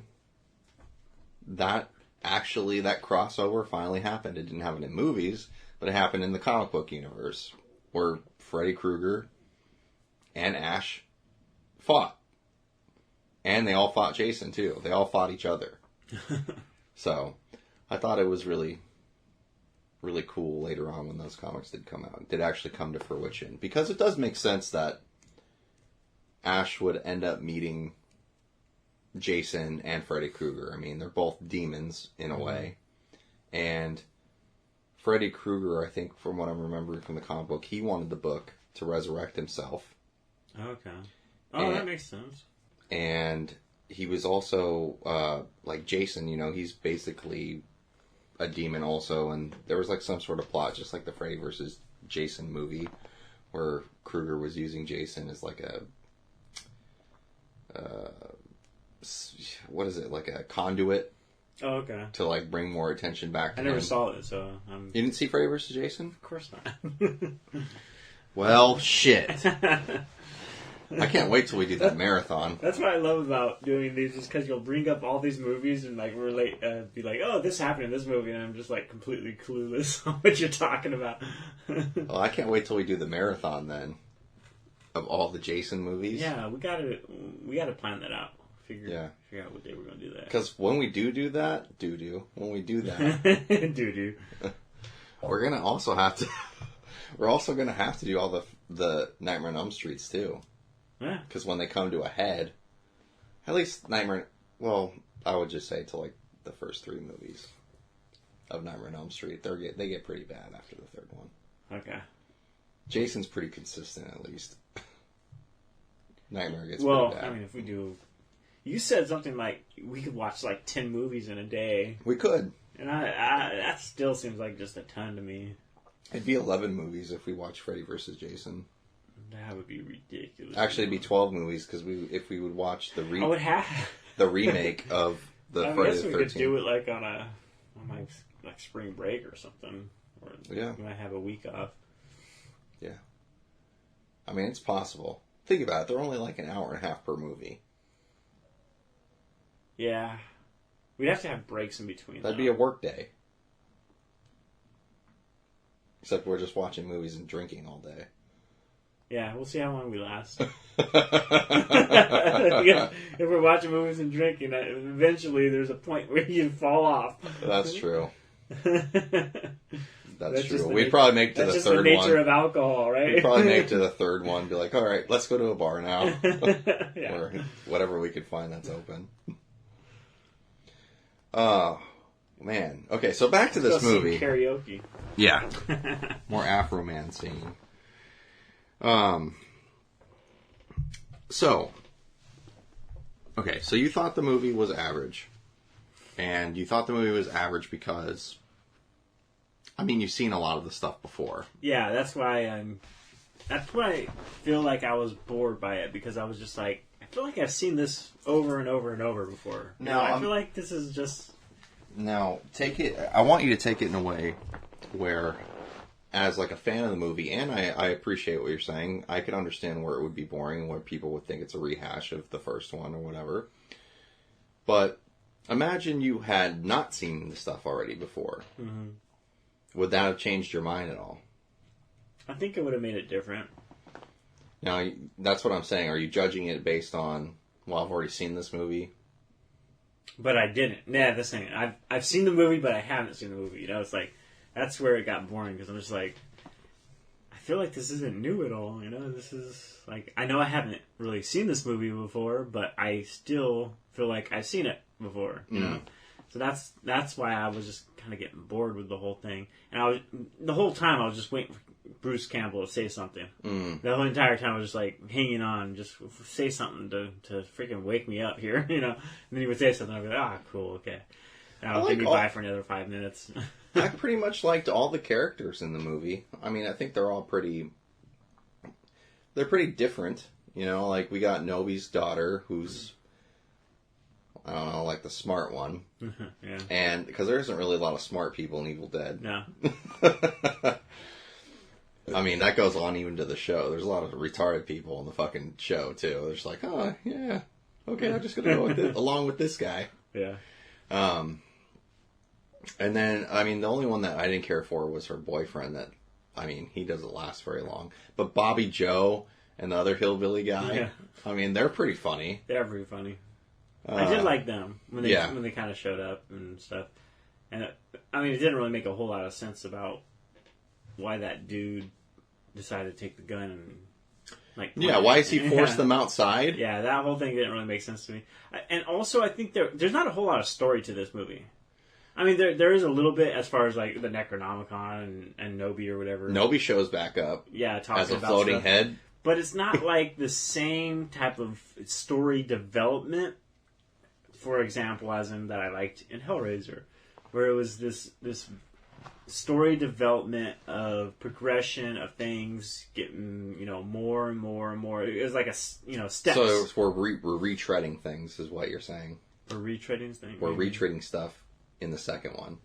that crossover finally happened. It didn't happen in movies, but it happened in the comic book universe where Freddy Krueger and Ash fought. And they all fought Jason, too. They all fought each other. So, I thought it was really, really cool later on when those comics did come out. It did actually come to fruition. Because it does make sense that Ash would end up meeting Jason and Freddy Krueger. I mean, they're both demons, in a way. And Freddy Krueger, I think, from what I'm remembering from the comic book, he wanted the book to resurrect himself. Okay. Oh, that makes sense. And he was also, like Jason, you know, he's basically a demon also, and there was like some sort of plot, just like the Freddy versus Jason movie, where Krueger was using Jason as like a, what is it, like a conduit. Oh, okay. To like bring more attention back to I never him. saw it, so You didn't see Freddy versus Jason? Of course not. Well, shit. I can't wait till we do that marathon. That's what I love about doing these, is because you'll bring up all these movies and like relate, be like, "Oh, this happened in this movie," and I'm just like completely clueless on what you're talking about. Well, I can't wait till we do the marathon then of all the Jason movies. Yeah, we gotta plan that out. Figure out what day we're gonna do that. Because when we do that, when we do that, we're gonna also have to. We're also gonna have to do all the Nightmare on Elm Streets too. Yeah. Because when they come to a head, at least Nightmare. Well, I would just say to like the first 3 movies of Nightmare on Elm Street, they get pretty bad after the 3rd one. Okay. Jason's pretty consistent at least. Nightmare gets pretty bad. I mean, if we do, you said something like we could watch like 10 movies in a day. We could, and I that still seems like just a ton to me. It'd be 11 movies if we watched Freddy vs. Jason. That would be ridiculous. Actually, it'd be 12 movies because if we would watch the the remake of the I Friday guess the 13th. we could do it like on my like spring break or something. Or yeah, we might have a week off. Yeah, I mean it's possible. Think about it; they're only like an hour and a half per movie. Yeah. We'd have to have breaks in between. That'd be a work day. Except we're just watching movies and drinking all day. Yeah, we'll see how long we last. Yeah, if we're watching movies and drinking, eventually there's a point where you fall off. That's true. That's true. We'd We'd probably make to the just third the nature one. of alcohol, right? We'd probably make to the third one. Be like, all right, let's go to a bar now, Yeah. or whatever we could find that's open. Oh man. Okay, so back to this Go see movie. Karaoke. Yeah, more Afro Man singing. So, okay, so you thought the movie was average, and you thought the movie was average because, I mean, you've seen a lot of the stuff before. Yeah, that's why that's why I feel like I was bored by it, because I was just like, I feel like I've seen this over and over and over before. No, I feel like this is just... Now, I want you to take it in a way where, as like a fan of the movie, and I appreciate what you're saying, I could understand where it would be boring and where people would think it's a rehash of the first one or whatever. But imagine you had not seen the stuff already before. Mm-hmm. Would that have changed your mind at all? I think it would have made it different. Now, that's what I'm saying. Are you judging it based on, well, I've already seen this movie? But I didn't. Yeah, that's the thing. I've seen the movie, but I haven't seen the movie. You know, it's like, that's where it got boring, because I'm just like, I feel like this isn't new at all. You know, this is like, I know I haven't really seen this movie before, but I still feel like I've seen it before. You know, so that's why I was just kind of getting bored with the whole thing. And the whole time I was just waiting for Bruce Campbell to say something. The whole entire time I was just like hanging on, just say something to freaking wake me up here. You know, and then he would say something. I'd be like, cool, okay. I'll give me by for another 5 minutes. I pretty much liked all the characters in the movie. I mean, I think they're pretty different. You know, like we got Nobi's daughter, who's, I don't know, like the smart one. Yeah. And because there isn't really a lot of smart people in Evil Dead. No. I mean, that goes on even to the show. There's a lot of retarded people in the fucking show, too. They're just like, oh, yeah, okay, I'm just going to go with along with this guy. Yeah. And then, I mean, the only one that I didn't care for was her boyfriend that, I mean, he doesn't last very long. But Bobby Joe and the other hillbilly guy, Yeah. I mean, they're pretty funny. They're pretty funny. I did like them when they yeah. when they kind of showed up and stuff. And I mean, it didn't really make a whole lot of sense about why that dude decided to take the gun and like. Yeah, why is he forced them outside? Yeah, that whole thing didn't really make sense to me. And also, I think there's not a whole lot of story to this movie. I mean, there is a little bit as far as like the Necronomicon and Nobi or whatever. Nobi shows back up. Yeah, talking as a about floating stuff. head. But it's not like the same type of story development, for example, as in that I liked in Hellraiser, where it was this story development of progression of things getting, you know, more and more and more. It was like steps. So we're retreading things, is what you're saying. We're retreading things. We're retreading stuff in the second one.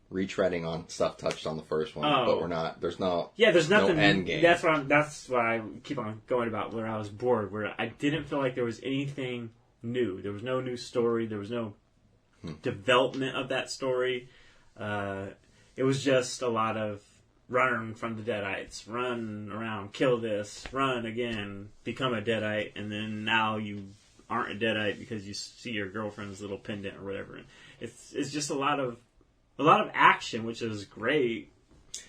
Retreading on stuff touched on the first one, but we're not. There's no. Yeah, there's nothing. No end game. That's why I keep on going about where I was bored, where I didn't feel like there was anything new. There was no new story. There was no development of that story. It was just a lot of run from the Deadites, run around, kill this, run again, become a Deadite, and then now you aren't a Deadite because you see your girlfriend's little pendant or whatever. It's just a lot of action, which is great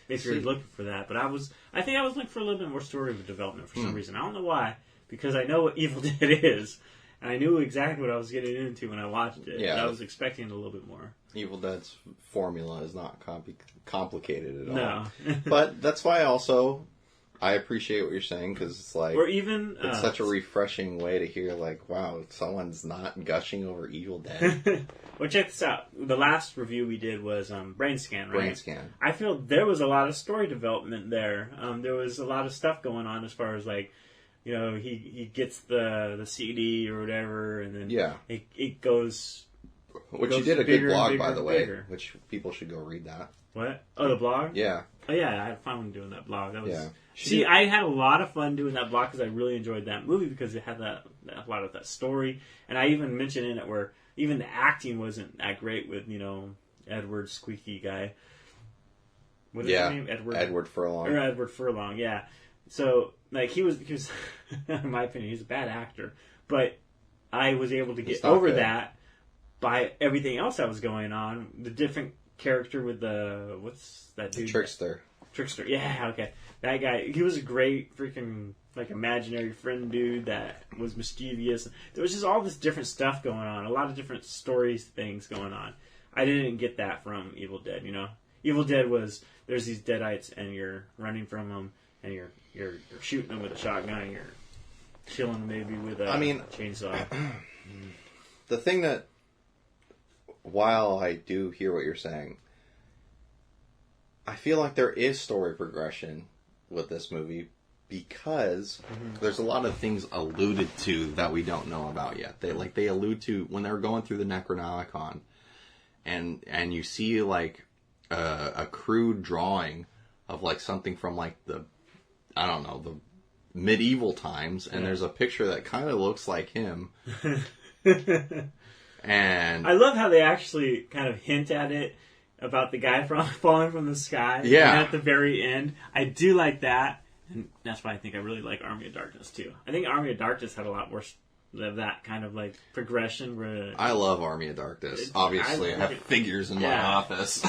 if you're looking for that. But I think I was looking for a little bit more story development for some reason. I don't know why, because I know what Evil Dead is. And I knew exactly what I was getting into when I watched it. Yeah, I was expecting a little bit more. Evil Dead's formula is not complicated at all. No. But that's why I appreciate what you're saying, because it's like... Or even... it's such a refreshing way to hear, like, wow, someone's not gushing over Evil Dead. Well, check this out. The last review we did was Brain Scan, right? Brain Scan. I feel there was a lot of story development there. There was a lot of stuff going on as far as, like, you know, he gets the CD or whatever, and then it goes... Which you did a good blog, by the way, bigger. which people should go read that. What? Oh, the blog? Yeah. Oh, yeah, I had fun doing that blog. That was... Yeah. See, I had a lot of fun doing that blog because I really enjoyed that movie because it had a lot of that story. And I even mentioned in it where even the acting wasn't that great with, Edward Squeaky guy. What is his name? Edward Furlong. Or Edward Furlong, yeah. So, like, he was, in my opinion, he's a bad actor. But I was able to get over that by everything else that was going on. The different character with what's that dude? Trickster, yeah, okay. That guy, he was a great freaking, like, imaginary friend dude that was mischievous. There was just all this different stuff going on. A lot of different things going on. I didn't get that from Evil Dead, Evil Dead was, there's these deadites and you're running from them and you're shooting them with a shotgun and you're killing them maybe with a chainsaw. The thing that, while I do hear what you're saying, I feel like there is story progression with this movie because there's a lot of things alluded to that we don't know about yet. They allude to when they're going through the Necronomicon, and you see like a crude drawing of like something from like the medieval times, and there's a picture that kind of looks like him. And I love how they actually kind of hint at it about the guy falling from the sky. Yeah. And at the very end. I do like that. And that's why I think I really like Army of Darkness, too. I think Army of Darkness had a lot more of that kind of, like, progression where... I love Army of Darkness. Obviously, I have figures in my office.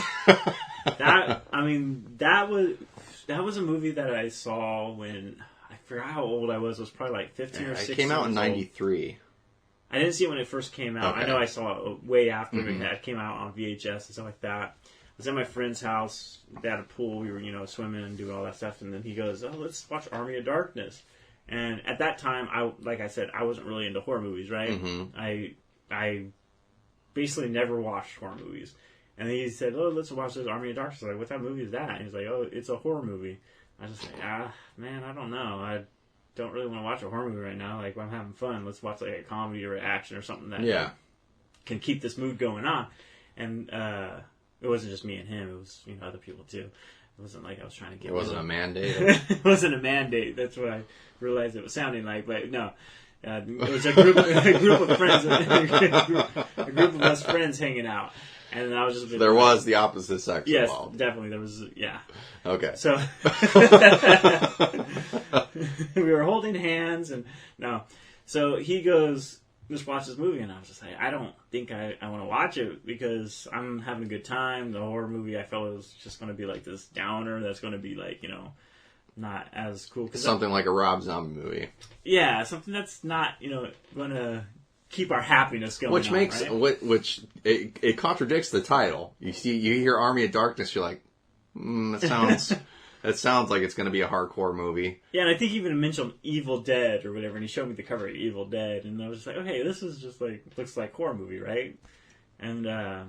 That was a movie that I saw when... I forgot how old I was. It was probably like 15 or 16 It came out in 93. I didn't see it when it first came out. Okay. I know I saw it way after it came out on VHS and stuff like that. I was at my friend's house. They had a pool. We were, swimming and doing all that stuff. And then he goes, "Oh, let's watch Army of Darkness." And at that time, like I said, I wasn't really into horror movies, right? Mm-hmm. I basically never watched horror movies. And he said, "Oh, let's watch this Army of Darkness." I was like, "What type of movie is that?" And he's like, "Oh, it's a horror movie." I was just like, man, I don't know. I don't really want to watch a horror movie right now. Like, I'm having fun. Let's watch like a comedy or action or something that can keep this mood going on. And it wasn't just me and him. It was other people too. It wasn't like I was trying to get. It wasn't a mandate. It wasn't a mandate. That's what I realized it was sounding like. But no, it was a group of friends, a group of us friends hanging out. And I was just there was the opposite sex involved. Yes, definitely. There was, Okay. So we were holding hands, and so he goes, "Just watch this movie," and I was just like, I don't think I want to watch it because I'm having a good time. The horror movie, I felt it was just going to be like this downer. That's going to be like not as cool. Something like a Rob Zombie movie. Yeah, something that's not going to keep our happiness going. Which makes right? it contradicts the title. You hear Army of Darkness, you're like, that sounds like it's going to be a hardcore movie. Yeah, and I think he even mentioned Evil Dead or whatever, and he showed me the cover of Evil Dead, and I was just like, okay, this is just like looks like horror movie, right? And I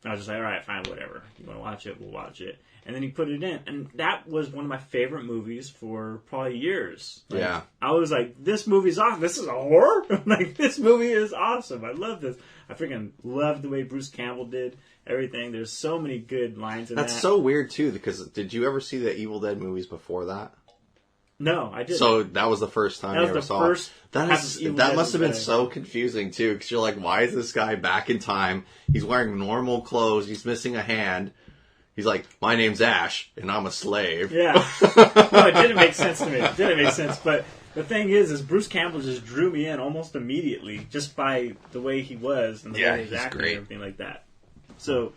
was just like, all right, fine, whatever. You want to watch it, we'll watch it. And then he put it in, and that was one of my favorite movies for probably years. Like, yeah. I was like, this movie's awesome. This is a horror? Like, this movie is awesome. I love this. I freaking love the way Bruce Campbell did everything. There's so many good lines in that. That's so weird, too, because did you ever see the Evil Dead movies before that? No, I didn't. So that was the first time you ever saw it. That must have been so confusing, too, because you're like, why is this guy back in time? He's wearing normal clothes. He's missing a hand. He's like, my name's Ash, and I'm a slave. Yeah. No, it didn't make sense to me. It didn't make sense. But the thing is Bruce Campbell just drew me in almost immediately just by the way he was and the way he was acting and everything like that. So,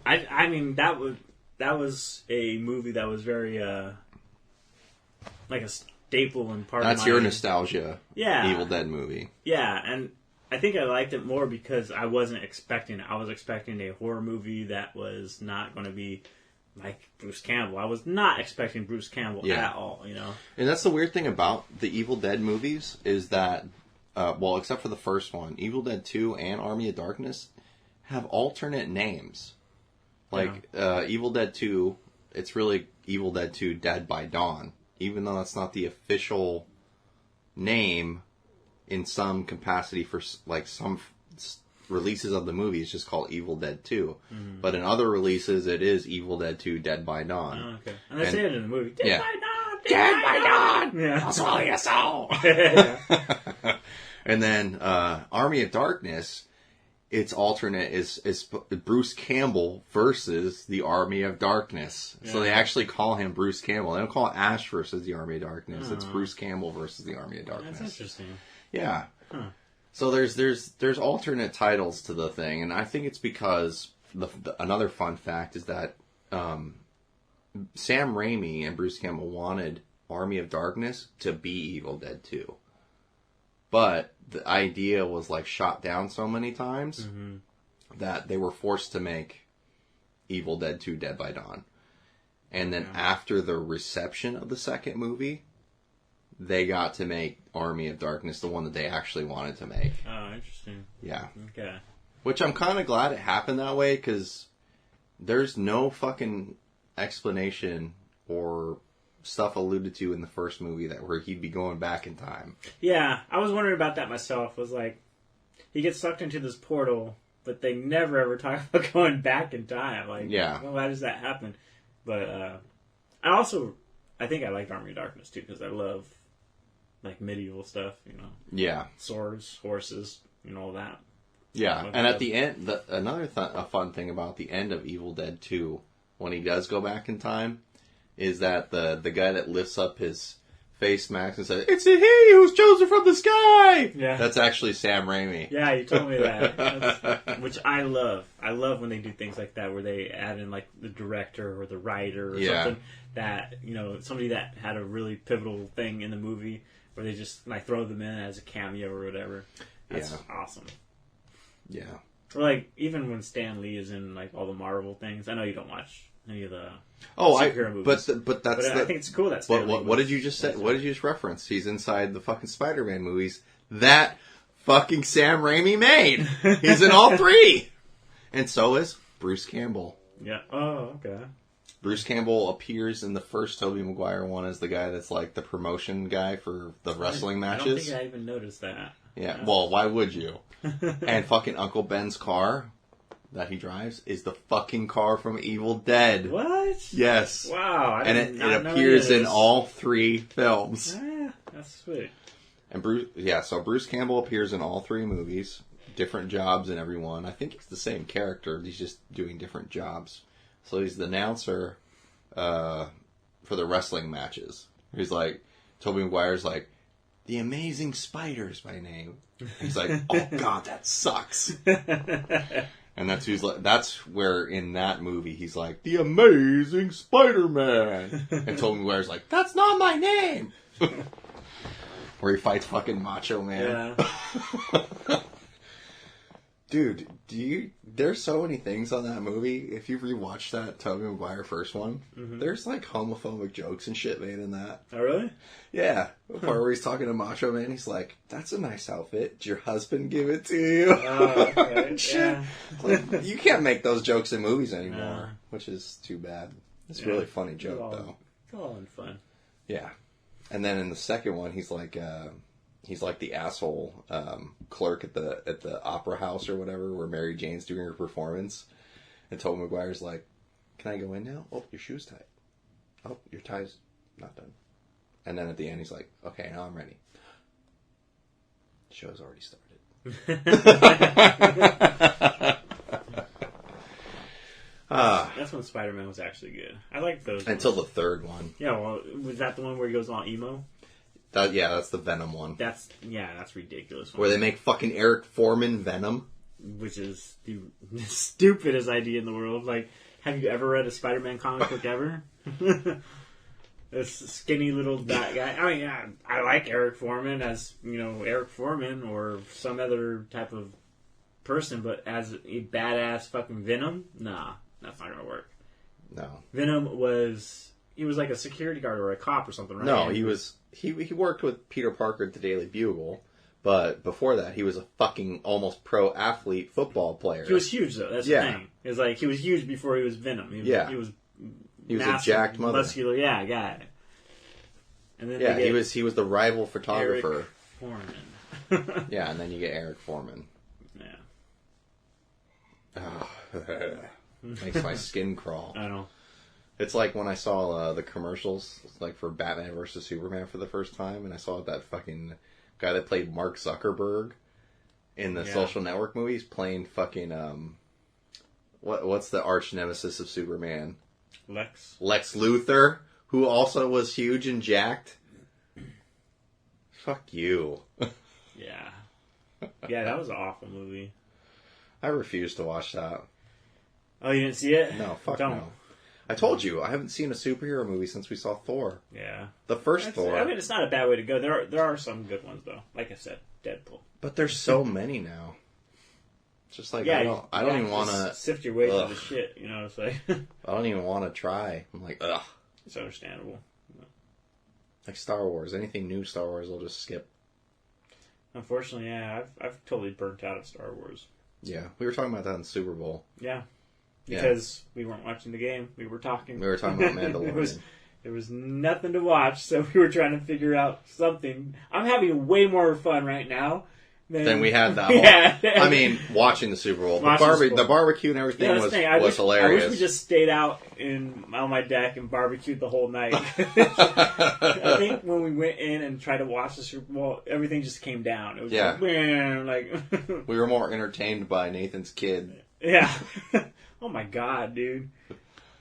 I mean, that was a movie that was very, like a staple and part of That's your nostalgia Evil Dead movie. Yeah, and I think I liked it more because I wasn't expecting it. I was expecting a horror movie that was not going to be like Bruce Campbell. I was not expecting Bruce Campbell at all, And that's the weird thing about the Evil Dead movies is that, except for the first one, Evil Dead 2 and Army of Darkness have alternate names. Like, Evil Dead 2, it's really Evil Dead 2 Dead by Dawn. Even though that's not the official name in some capacity for like some releases of the movie, it's just called Evil Dead 2. Mm-hmm. But in other releases, it is Evil Dead 2 Dead by Dawn. Oh, okay. And they say it in the movie. Dead by Dawn! Dead by Dawn! Yeah. I'll swallow your soul! And then Army of Darkness, its alternate is Bruce Campbell versus the Army of Darkness. Yeah. So they actually call him Bruce Campbell. They don't call it Ash versus the Army of Darkness. It's Bruce Campbell versus the Army of Darkness. That's interesting. Yeah. Huh. So there's alternate titles to the thing, and I think it's because another fun fact is that Sam Raimi and Bruce Campbell wanted Army of Darkness to be Evil Dead 2. But the idea was like shot down so many times that they were forced to make Evil Dead 2 Dead by Dawn. And then after the reception of the second movie, they got to make Army of Darkness, the one that they actually wanted to make. Oh, interesting. Yeah. Okay. Which I'm kind of glad it happened that way, because there's no fucking explanation or stuff alluded to in the first movie where he'd be going back in time. Yeah, I was wondering about that myself. Was like, he gets sucked into this portal, but they never ever talk about going back in time. Like, well, why does that happen? But I think I liked Army of Darkness too, because I love like medieval stuff, you know. Yeah. Swords, horses, and all that. Yeah, and at the end, a fun thing about the end of Evil Dead 2, when he does go back in time, is that the guy that lifts up his face mask and says, "It's he who's chosen from the sky!" Yeah. That's actually Sam Raimi. Yeah, you told me that. Which I love. I love when they do things like that, where they add in like the director or the writer or something that, you know, somebody that had a really pivotal thing in the movie, where they just like throw them in as a cameo or whatever. That's awesome. Yeah. Or like, even when Stan Lee is in like all the Marvel things. I know you don't watch any of the superhero movies. But that's I think it's cool that Stan Lee what did you just say? What did you just reference? He's inside the fucking Spider-Man movies that fucking Sam Raimi made. He's in all three. And so is Bruce Campbell. Yeah. Oh, okay. Bruce Campbell appears in the first Tobey Maguire one as the guy that's like the promotion guy for the wrestling matches. I don't think I even noticed that. Yeah, well, why would you? And fucking Uncle Ben's car that he drives is the fucking car from Evil Dead. What? Yes. Wow. It appears in all three films. Yeah, that's sweet. And so Bruce Campbell appears in all three movies. Different jobs in every one. I think it's the same character. He's just doing different jobs. So he's the announcer for the wrestling matches. He's like, Tobey Maguire's like, "The Amazing Spiders" by name. He's like, "Oh God, that sucks." And that's where in that movie he's like, "The Amazing Spider-Man." And Tobey Maguire's like, "That's not my name." Where he fights fucking Macho Man. Yeah. Dude, there's so many things on that movie. If you rewatch that Tobey Maguire first one, there's like homophobic jokes and shit made in that. Oh, really? Yeah. The part where he's talking to Macho Man, he's like, "That's a nice outfit. Did your husband give it to you?" Oh, okay. Shit. Yeah. Like, you can't make those jokes in movies anymore, which is too bad. It's a really funny joke, though. It's all in fun. Yeah. And then in the second one, he's like the asshole clerk at the opera house or whatever, where Mary Jane's doing her performance, and Tobey Maguire's like, "Can I go in now? Oh, your shoe's tied. Oh, your tie's not done." And then at the end, he's like, "Okay, now I'm ready." The show's already started. That's when Spider-Man was actually good. I liked those until the third one. Yeah, well, was that the one where he goes all emo? That's the Venom one. That's ridiculous. Where they make fucking Eric Foreman Venom. Which is the stupidest idea in the world. Like, have you ever read a Spider-Man comic book ever? This skinny little guy. I mean, yeah, I like Eric Foreman as, you know, Eric Foreman or some other type of person, but as a badass fucking Venom? Nah, that's not gonna work. No. Venom was like a security guard or a cop or something, right? No, he worked with Peter Parker at the Daily Bugle, but before that he was a fucking almost pro athlete football player. He was huge though, that's the thing. It's like he was huge before he was Venom. He was massive, a jacked mother. Muscular, guy. And then he was the rival photographer. Eric Foreman. Yeah, and then you get Eric Foreman. Yeah. Makes my skin crawl. I know. It's like when I saw the commercials, like for Batman versus Superman for the first time, and I saw that fucking guy that played Mark Zuckerberg in the Social Network movies, playing fucking what's the arch nemesis of Superman? Lex Luthor, who also was huge and jacked. Fuck you. Yeah. Yeah, that was an awful movie. I refuse to watch that. Oh, you didn't see it? No, fuck Don't. no. I told you, I haven't seen a superhero movie since we saw Thor. Yeah. The first Thor. I mean, it's not a bad way to go. There are some good ones, though. Like I said, Deadpool. But there's so many now. It's just like, I don't even want to... sift your way through the shit, you know? It's like... I don't even want to try. I'm like, ugh. It's understandable. Like Star Wars. Anything new Star Wars, I'll just skip. Unfortunately, yeah, I've totally burnt out of Star Wars. Yeah, we were talking about that in the Super Bowl. Yeah. Because we weren't watching the game. We were talking. We were talking about Mandalorian. There was nothing to watch, so we were trying to figure out something. I'm having way more fun right now than we had that yeah. I mean, watching the Super Bowl. The barbecue and everything was hilarious. I wish we just stayed out on my deck and barbecued the whole night. I think when we went in and tried to watch the Super Bowl, everything just came down. It was like we were more entertained by Nathan's kid. Yeah. Oh my god, dude.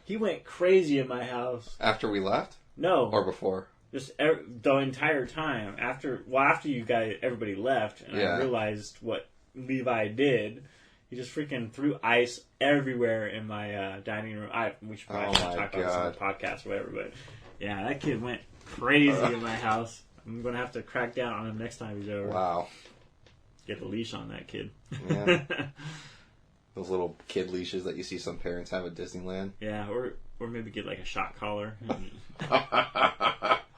He went crazy in my house. After we left? No. Or before? Just the entire time. After you guys, everybody left, and I realized what Levi did. He just freaking threw ice everywhere in my dining room. We should probably talk about this on the podcast or whatever, but yeah, that kid went crazy in my house. I'm going to have to crack down on him next time he's over. Wow. Get a leash on that kid. Yeah. Those little kid leashes that you see some parents have at Disneyland. Yeah, or maybe get like a shot collar.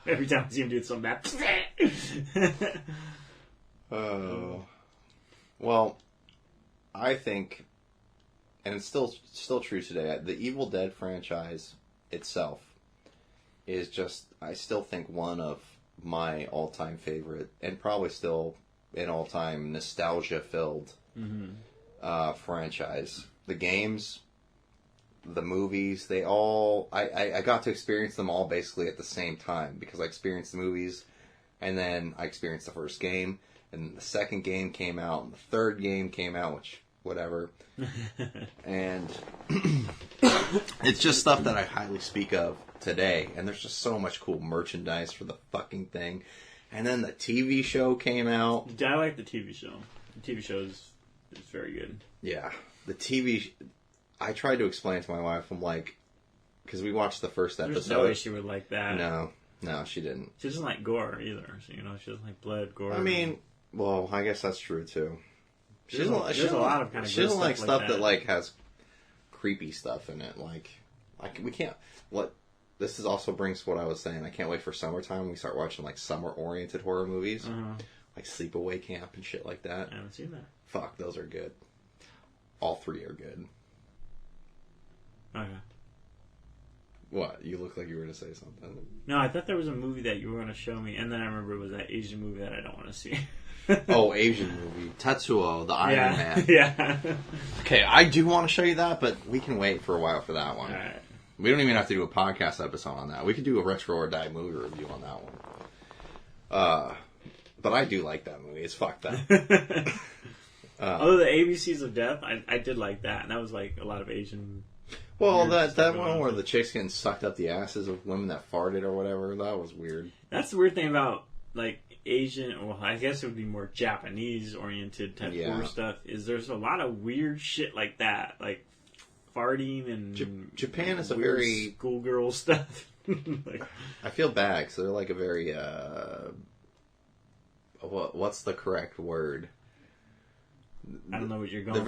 Every time I see him do something bad. Oh. Well, I think, and it's still true today, the Evil Dead franchise itself is just, I still think, one of my all-time favorite, and probably still an all-time nostalgia-filled franchise. The games, the movies, they all... I got to experience them all basically at the same time, because I experienced the movies, and then I experienced the first game, and the second game came out, and the third game came out, which, whatever. And it's just stuff that I highly speak of today, and there's just so much cool merchandise for the fucking thing. And then the TV show came out. I like the TV show. The TV show is very good. Yeah. The TV... I tried to explain to my wife, I'm like... Because we watched the first episode. There's no way she would like that. No, she didn't. She doesn't like gore either. So, she doesn't like blood, gore. I mean, well, I guess that's true too. She doesn't like stuff that like has creepy stuff in it. Like we can't... This also brings what I was saying. I can't wait for summertime when we start watching like summer-oriented horror movies. Like Sleepaway Camp and shit like that. I haven't seen that. Fuck, those are good. All three are good. Okay. What? You look like you were going to say something. No, I thought there was a movie that you were going to show me, and then I remember it was that Asian movie that I don't want to see. Oh, Asian movie. Tetsuo, the Iron Man. Yeah. Okay, I do want to show you that, but we can wait for a while for that one. All right. We don't even have to do a podcast episode on that. We could do a Retro or Die movie review on that one. But I do like that movie. It's fucked up. Although the ABCs of Death, I did like that, and that was like a lot of Asian... Well, that one where the chicks getting sucked up the asses of women that farted or whatever, that was weird. That's the weird thing about, like, Asian, well, I guess it would be more Japanese-oriented type horror stuff, is there's a lot of weird shit like that, like farting and... Japan is a very... schoolgirl stuff. Like, I feel bad, because they're like a very, what's the correct word? I don't know what you're going They're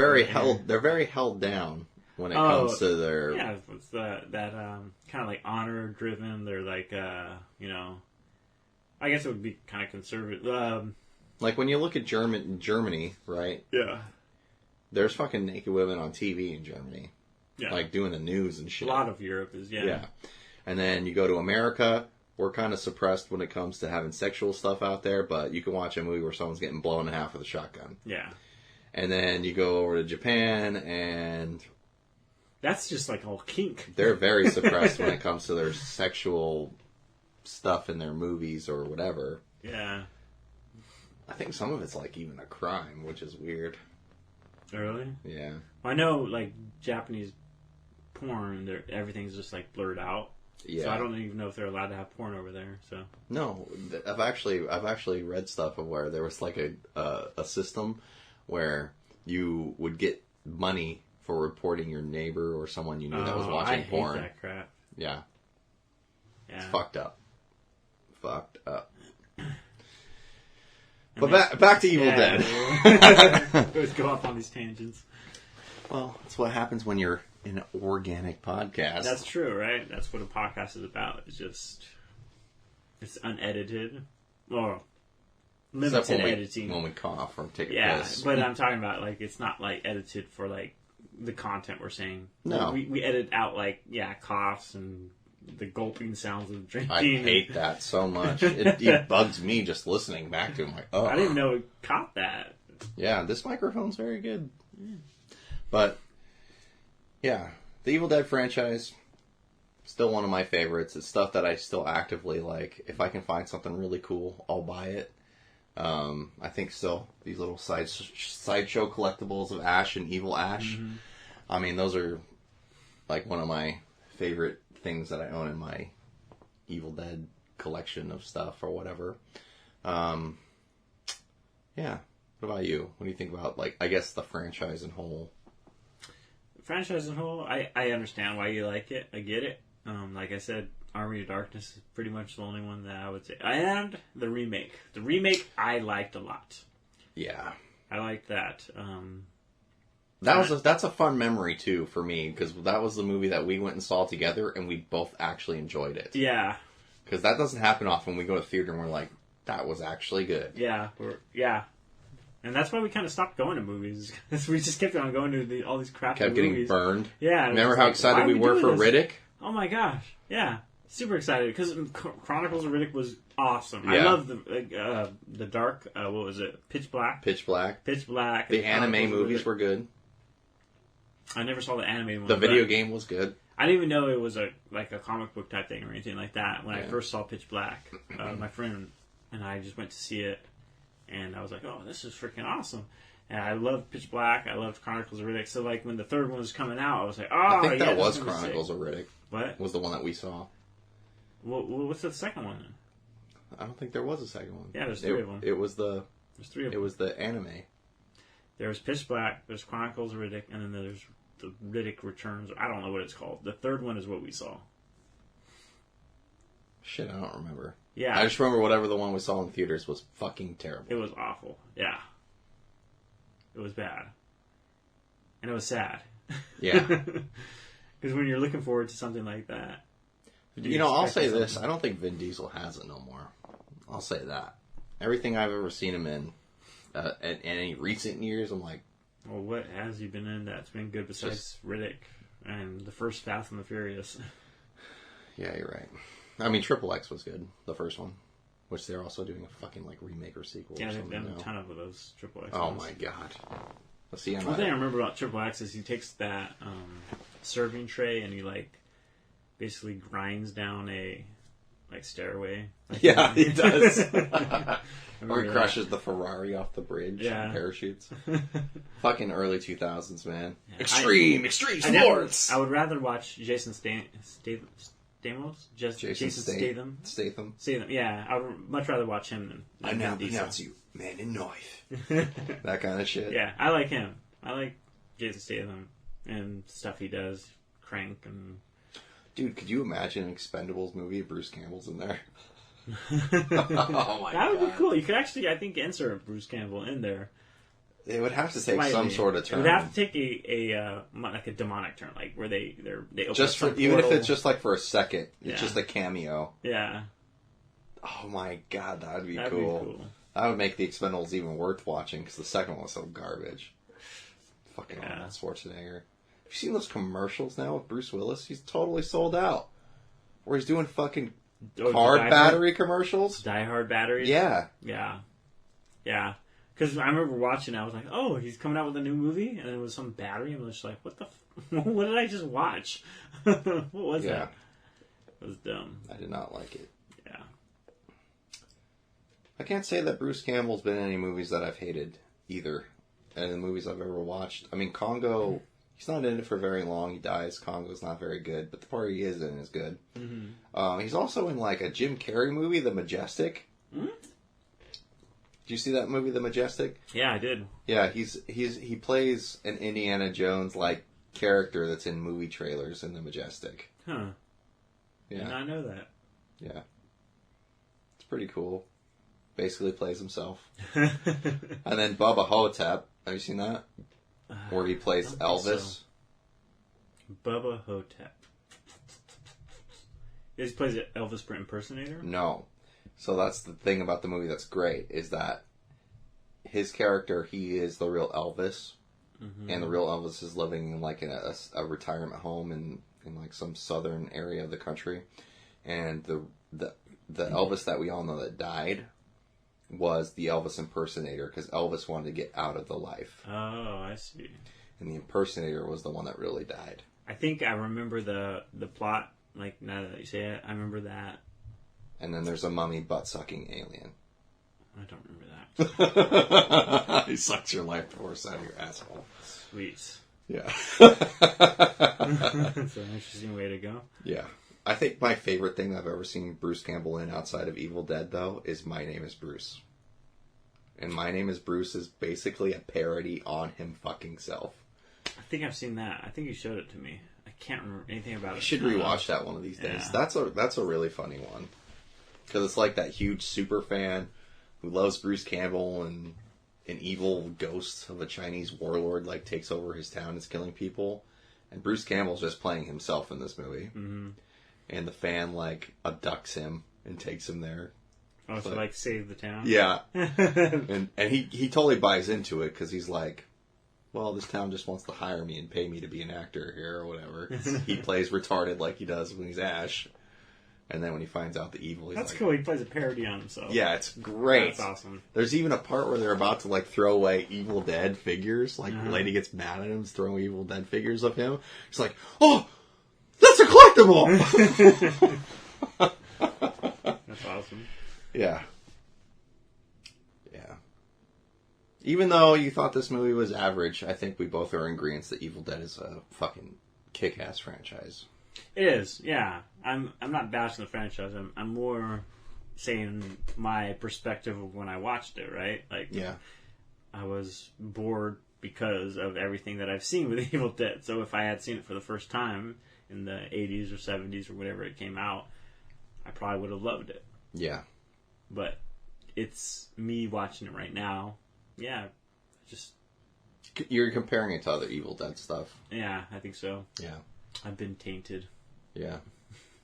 very held down. When it comes to their... Yeah, it's that kind of like honor-driven. They're like, I guess it would be kind of conservative. Like when you look at Germany, right? Yeah. There's fucking naked women on TV in Germany. Yeah. Like doing the news and shit. A lot of Europe is, Yeah. And then you go to America, we're kind of suppressed when it comes to having sexual stuff out there, but you can watch a movie where someone's getting blown in half with a shotgun. Yeah. And then you go over to Japan and... That's just like all kink. They're very suppressed when it comes to their sexual stuff in their movies or whatever. Yeah. I think some of it's like even a crime, which is weird. Really? Yeah. I know, like, Japanese porn, everything's just, like, blurred out. Yeah. So I don't even know if they're allowed to have porn over there, so... No, I've actually read stuff of where there was, like, a system where you would get money for reporting your neighbor or someone you knew that was watching porn. I hate that crap. Yeah. Yeah. It's fucked up. But back to Evil Dead. Let's go off on these tangents. Well, that's what happens when you're an organic podcast. That's true, right? That's what a podcast is about. It's unedited. Or limited editing. When we cough or take a piss. But I'm talking about, like, it's not, like, edited for, like, the content we're saying. No. We edit out, like, coughs and the gulping sounds of drinking. I hate that so much. It bugs me just listening back to it. I'm like, oh. I didn't even know it caught that. Yeah, this microphone's very good. Yeah. But, yeah, the Evil Dead franchise, still one of my favorites. It's stuff that I still actively like. If I can find something really cool, I'll buy it. I think still these little sideshow collectibles of Ash and Evil Ash. Mm-hmm. I mean, those are like one of my favorite things that I own in my Evil Dead collection of stuff or whatever. Yeah. What about you? What do you think about, like, I guess the franchise in whole? Franchise in whole, I understand why you like it. I get it. Like I said, Army of Darkness is pretty much the only one that I would say. And the remake. The remake I liked a lot. Yeah. I liked that. That's a fun memory, too, for me, because that was the movie that we went and saw together, and we both actually enjoyed it. Yeah. Because that doesn't happen often. We go to the theater and we're like, that was actually good. Yeah. And that's why we kind of stopped going to movies. We just kept on going to all these crappy movies. Kept getting burned. Yeah. Remember how excited we were for Riddick? Oh my gosh. Yeah. Super excited. Because Chronicles of Riddick was awesome. Yeah. I love the dark, what was it? Pitch Black? Pitch Black. The anime movies were good. I never saw the anime one. The video game was good. I didn't even know it was a comic book type thing or anything like that. When I first saw Pitch Black, my friend and I just went to see it. And I was like, oh, this is freaking awesome. And I loved Pitch Black. I loved Chronicles of Riddick. So, like, when the third one was coming out, I was like, oh, I think that was Chronicles of Riddick. What? Was the one that we saw. What's the second one then? I don't think there was a second one. Yeah, there's three of them. There's three of them. It was the anime. There was Pitch Black, there's Chronicles of Riddick, and then there's the Riddick Returns. I don't know what it's called. The third one is what we saw. Shit, I don't remember. Yeah. I just remember whatever the one we saw in theaters was fucking terrible. It was awful. Yeah. It was bad. And it was sad. Yeah. Because when you're looking forward to something like that. I'll say this. I don't think Vin Diesel has it no more. I'll say that. Everything I've ever seen him in any recent years, I'm like... Well, what has he been in that's been good besides Riddick and the first Fast and the Furious? Yeah, you're right. I mean, XXX was good, the first one, which they're also doing a fucking like remake or sequel. Yeah, or they've something done now. a ton of those XXX. Oh my god! Let's see. One thing I remember about XXX is he takes that serving tray and he basically grinds down a stairway. Yeah, he does. Or he crashes the Ferrari off the bridge and parachutes. Fucking early 2000s, man. Yeah. Extreme sports. I would rather watch Jason Statham. Jason Statham. Yeah, I would much rather watch him than I now pronounce you man and knife. That kind of shit. Yeah, I like him. I like Jason Statham and stuff he does. Crank and... Dude, could you imagine an Expendables movie if Bruce Campbell's in there? Oh my god. That would be cool. You could actually, I think, insert Bruce Campbell in there. It would have to take some sort of turn. It would have to take a demonic turn, like where they open just for, even if it's just like for a second, it's just a cameo. Yeah. Oh my god, that'd be cool. That would make the Expendables even worth watching because the second one was so garbage. Fucking Arnold Schwarzenegger. Have you seen those commercials now with Bruce Willis? He's totally sold out. Where he's doing fucking car battery commercials. Die Hard batteries? Yeah. Yeah. Yeah. Because I remember watching it, I was like, oh, he's coming out with a new movie? And it was some battery. I was just like, what the what did I just watch? What was that? It was dumb. I did not like it. Yeah. I can't say that Bruce Campbell's been in any movies that I've hated either. And the movies I've ever watched. I mean, Congo, he's not in it for very long. He dies. Congo's not very good, but the part he is in is good. Mm-hmm. He's also in like a Jim Carrey movie, The Majestic. Mm-hmm. Did you see that movie, The Majestic? Yeah, I did. Yeah, he plays an Indiana Jones like character that's in movie trailers in The Majestic. Huh. Yeah. Did not know that. Yeah. It's pretty cool. Basically plays himself. And then Bubba Hotep. Have you seen that? Where he plays Elvis. So. Bubba Hotep. He plays an Elvis impersonator? No. So that's the thing about the movie that's great, is that his character, he is the real Elvis. Mm-hmm. And the real Elvis is living in like a retirement home in like some southern area of the country. And the Elvis that we all know that died was the Elvis impersonator, because Elvis wanted to get out of the life. Oh, I see. And the impersonator was the one that really died. I think I remember the plot, like, now that you say it, I remember that. And then there's a mummy butt-sucking alien. I don't remember that. He sucks your life force out of your asshole. Sweet. Yeah. That's an interesting way to go. Yeah. I think my favorite thing I've ever seen Bruce Campbell in outside of Evil Dead, though, is My Name is Bruce. And My Name is Bruce is basically a parody on him fucking self. I think I've seen that. I think you showed it to me. I can't remember anything about it. You should rewatch that one of these days. Yeah. That's a really funny one. Because it's like that huge super fan who loves Bruce Campbell, and an evil ghost of a Chinese warlord like takes over his town and is killing people. And Bruce Campbell's just playing himself in this movie. Mm-hmm. And the fan, like, abducts him and takes him there. Oh, so, like, save the town? Yeah. and he totally buys into it, because he's like, well, this town just wants to hire me and pay me to be an actor here or whatever. He plays retarded like he does when he's Ash. And then when he finds out the evil, he's That's like... cool. He plays a parody on himself. Yeah, it's great. That's awesome. There's even a part where they're about to, like, throw away Evil Dead figures. Like, the lady gets mad at him, is throwing Evil Dead figures of him. She's like, oh... That's a collectible! That's awesome. Yeah. Yeah. Even though you thought this movie was average, I think we both are in agreement that Evil Dead is a fucking kick-ass franchise. It is, yeah. I'm not bashing the franchise. I'm more saying my perspective of when I watched it, right? Like, yeah. I was bored because of everything that I've seen with Evil Dead. So if I had seen it for the first time in the 80s or 70s or whatever it came out, I probably would have loved it. Yeah. But it's me watching it right now. Yeah, just... You're comparing it to other Evil Dead stuff. Yeah, I think so. Yeah. I've been tainted. Yeah.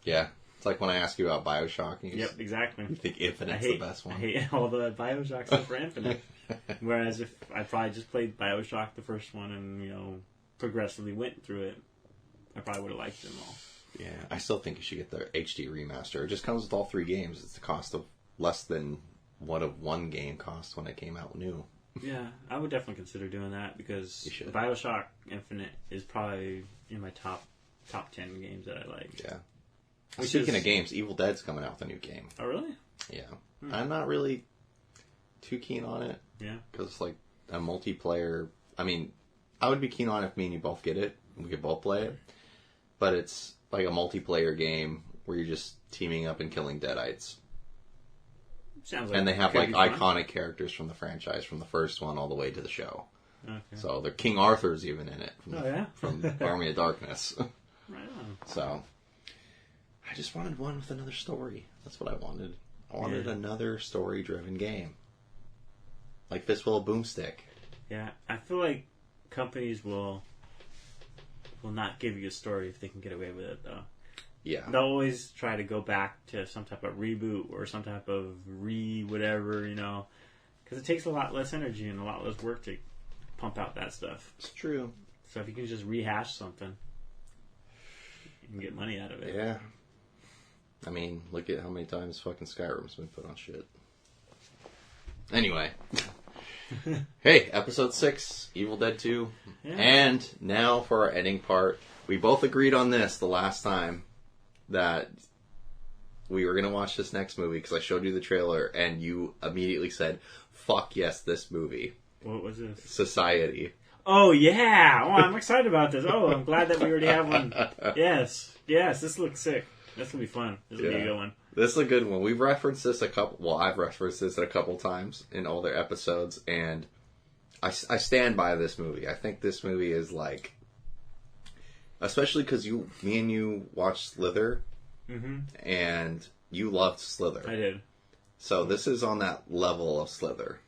Yeah. It's like when I ask you about BioShock. Yep, exactly. You think Infinite's the best one. I hate all the BioShock stuff for Infinite. Whereas if I probably just played BioShock, the first one, and, progressively went through it, I probably would have liked them all. Yeah, I still think you should get the HD remaster. It just comes with all 3 games. It's the cost of less than what one game cost when it came out new. Yeah, I would definitely consider doing that, because BioShock Infinite is probably in my top 10 games that I like. Yeah. Speaking of games, Evil Dead's coming out with a new game. Oh, really? Yeah. I'm not really too keen on it. Yeah. Because it's like a multiplayer... I mean, I would be keen on it if me and you both get it. We could both play it. But it's like a multiplayer game where you're just teaming up and killing Deadites. Sounds like and they have like iconic characters from the franchise, from the first one all the way to the show. Okay. So the King Arthur's even in it. From Army of Darkness. Right on. So I just wanted one with another story. That's what I wanted. I wanted another story-driven game. Like Fistful of Boomstick. Yeah, I feel like companies will not give you a story if they can get away with it, though. Yeah. They'll always try to go back to some type of reboot or some type of whatever, because it takes a lot less energy and a lot less work to pump out that stuff. It's true. So if you can just rehash something, you can get money out of it. Yeah. I mean, look at how many times fucking Skyrim's been put on shit. Anyway. Hey, episode 6, Evil Dead 2. Yeah. And now for our ending part. We both agreed on this the last time, that we were gonna watch this next movie because I showed you the trailer and you immediately said, "Fuck yes, this movie." What was this? Society. Oh yeah! Oh, I'm excited about this. Oh, I'm glad that we already have one. Yes, this looks sick. This will be fun. This will be a good one. This is a good one. We've referenced this a couple. Well, I've referenced this a couple times in all their episodes, and I stand by this movie. I think this movie is like, especially because me and you watched Slither, and you loved Slither. I did. So this is on that level of Slither.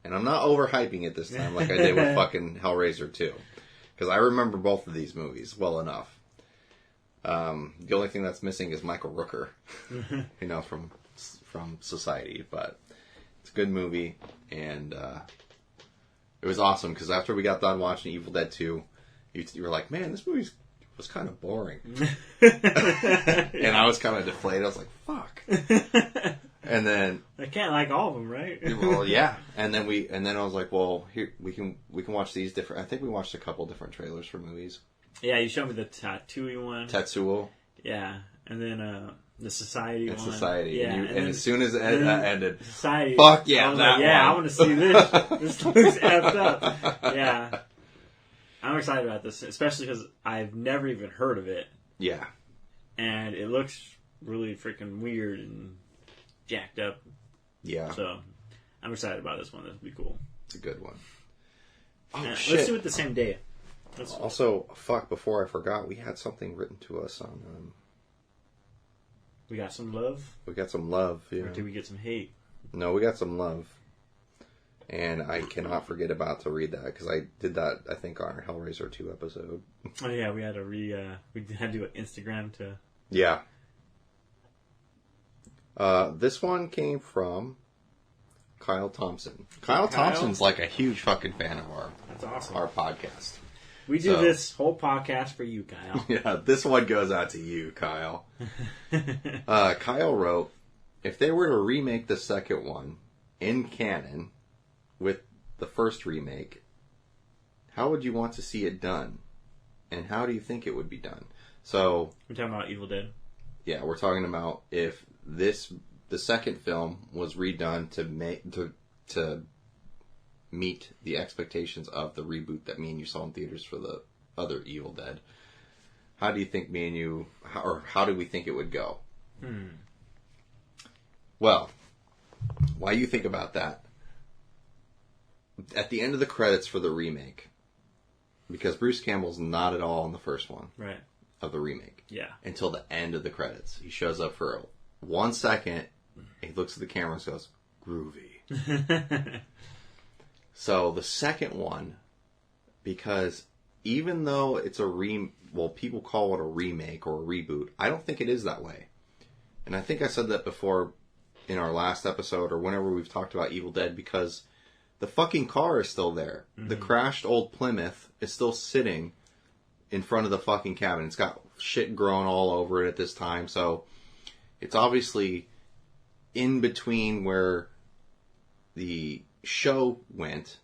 And I'm not overhyping it this time like I did with fucking Hellraiser 2. Because I remember both of these movies well enough. The only thing that's missing is Michael Rooker. You know, from Society. But it's a good movie. And it was awesome. Because after we got done watching Evil Dead 2, you were like, man, this movie was kind of boring. And I was kind of deflated. I was like, fuck. And then I can't like all of them, right? Well, yeah. And then I was like, well, here we can watch these different. I think we watched a couple different trailers for movies. Yeah, you showed me the tattooey one. Tetsuo. Yeah, and then the Society one. Society. Yeah, and as soon as that ended, Society. fuck yeah, I was that like, yeah, one. I want to see this. This looks effed up. Yeah, I'm excited about this, especially because I've never even heard of it. Yeah, and it looks really freaking weird and jacked up. Yeah. So I'm excited about this one. This will be cool. It's a good one. Oh, Yeah, shit. let's do it the same day. Also, fuck, before I forgot, we had something written to us on... we got some love? We got some love, yeah. Or did we get some hate? No, we got some love. And I cannot forget about to read that, because I did that, I think, on our Hellraiser 2 episode. Oh yeah, we had to we had to do an Instagram to... Yeah. This one came from Kyle Thompson. Kyle Thompson's like a huge fucking fan of That's awesome. our podcast. We do this whole podcast for you, Kyle. Yeah, this one goes out to you, Kyle. Kyle wrote, if they were to remake the second one in canon with the first remake, how would you want to see it done? And how do you think it would be done? So We're talking about Evil Dead. Yeah, we're talking about if the second film was redone to meet the expectations of the reboot that me and you saw in theaters for the other Evil Dead. How do you think me and you, how do we think it would go? Well, while you think about that, at the end of the credits for the remake, because Bruce Campbell's not at all in the first one, right, of the remake, yeah, until the end of the credits, he shows up for 1 second. He looks at the camera and goes, "Groovy." So the second one, because even though it's people call it a remake or a reboot, I don't think it is that way. And I think I said that before in our last episode or whenever we've talked about Evil Dead, because the fucking car is still there. Mm-hmm. The crashed old Plymouth is still sitting in front of the fucking cabin. It's got shit growing all over it at this time, so it's obviously in between where the show went,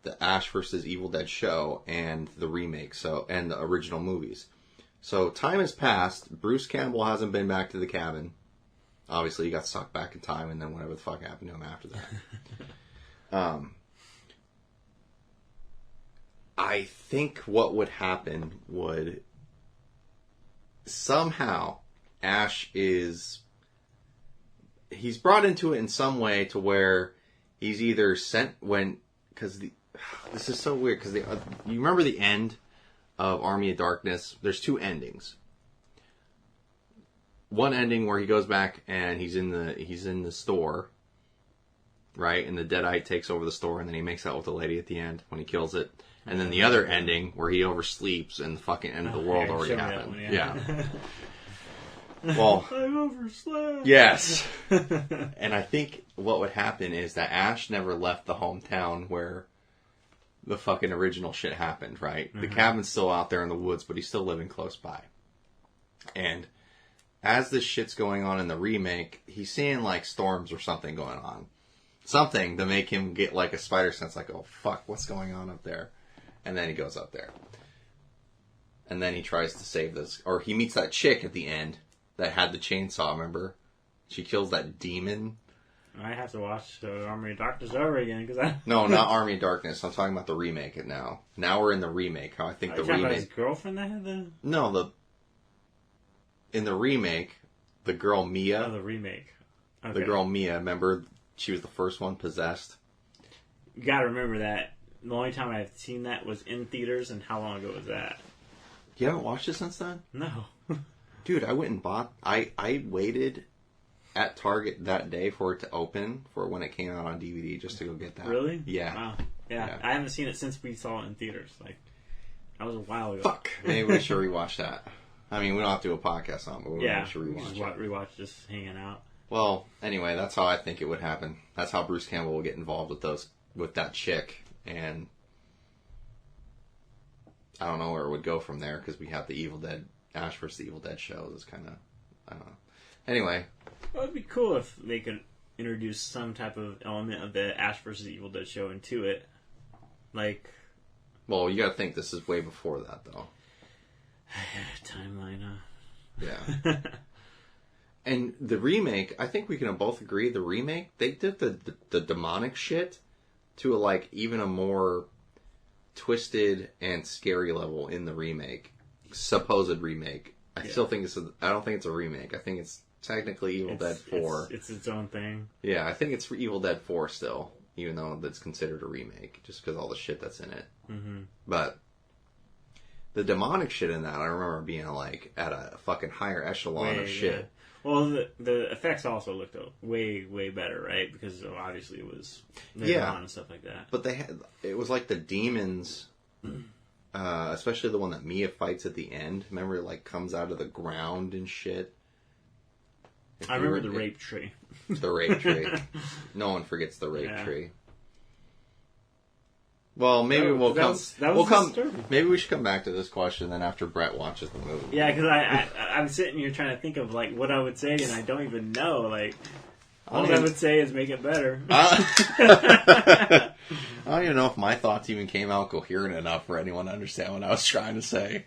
the Ash vs. Evil Dead show, and the remake, and the original movies. So time has passed. Bruce Campbell hasn't been back to the cabin. Obviously, he got sucked back in time, and then whatever the fuck happened to him after that. I think what would happen would somehow Ash he's brought into it in some way to where he's either sent because this is so weird because you remember the end of Army of Darkness? There's two endings. One ending where he goes back and he's in the store, right? And the Deadite takes over the store, and then he makes out with the lady at the end when he kills it. And then the other ending where he oversleeps and the fucking end of the world already happened. Yeah. Well, I overslept. Yes. And I think what would happen is that Ash never left the hometown where the fucking original shit happened, right? Mm-hmm. The cabin's still out there in the woods, but he's still living close by. And as this shit's going on in the remake, he's seeing like storms or something going on. Something to make him get like a spider sense, like, oh fuck, what's going on up there? And then he goes up there. And then he tries to save this, or he meets that chick at the end, that had the chainsaw, remember? She kills that demon. I have to watch Army of Darkness over again because I. No, not Army of Darkness. I'm talking about the remake. It now. Now we're in the remake. How I think the remake. About remake. his girlfriend that had the. No, in the remake, the girl Mia. Oh, the remake. Okay. The girl Mia. Remember, she was the first one possessed. You gotta remember that. The only time I've seen that was in theaters, and how long ago was that? You haven't watched it since then? No. Dude, I went and bought. I waited at Target that day for it to open for when it came out on DVD just to go get that. Really? Yeah. Wow. Yeah. I haven't seen it since we saw it in theaters. Like, that was a while ago. Fuck. Maybe we should rewatch that. I mean, we don't have to do a podcast on it, but we should rewatch it. Rewatch just hanging out. Well, anyway, that's how I think it would happen. That's how Bruce Campbell will get involved with that chick, and I don't know where it would go from there because we have the Evil Dead, Ash vs. the Evil Dead show. It's kind of, I don't know. Anyway. Well, it'd be cool if they could introduce some type of element of the Ash vs. Evil Dead show into it. Like... Well, you gotta think this is way before that, though. Timeline, Yeah. And the remake, I think we can both agree, the remake, they did the demonic shit to even a more twisted and scary level in the remake. Supposed remake. I still think I don't think it's a remake. I think it's technically Evil Dead 4. It's its own thing. Yeah, I think it's for Evil Dead 4 still, even though that's considered a remake, just because all the shit that's in it. Mm-hmm. But the demonic shit in that, I remember being at a fucking higher echelon of shit. Yeah. Well, the effects also looked way, way better, right? Because obviously it was later on and stuff like that. But it was like the demons, especially the one that Mia fights at the end. Remember, it comes out of the ground and shit. I remember the rape tree. The rape tree. No one forgets the rape tree. Well, maybe maybe we should come back to this question then after Brett watches the movie. Yeah, because I'm sitting here trying to think of what I would say, and I don't even know. All I would say is make it better. I don't even know if my thoughts even came out coherent enough for anyone to understand what I was trying to say.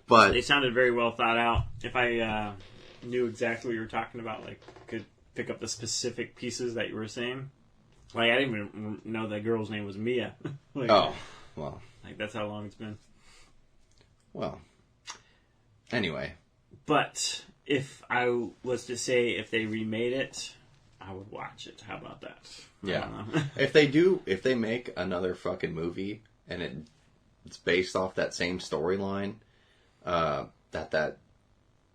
But they sounded very well thought out. If I knew exactly what you were talking about, could pick up the specific pieces that you were saying. I didn't even know that girl's name was Mia. Oh, well. That's how long it's been. Well, anyway. But if I was to say if they remade it, I would watch it. How about that? Yeah. If they make another fucking movie and it's based off that same storyline that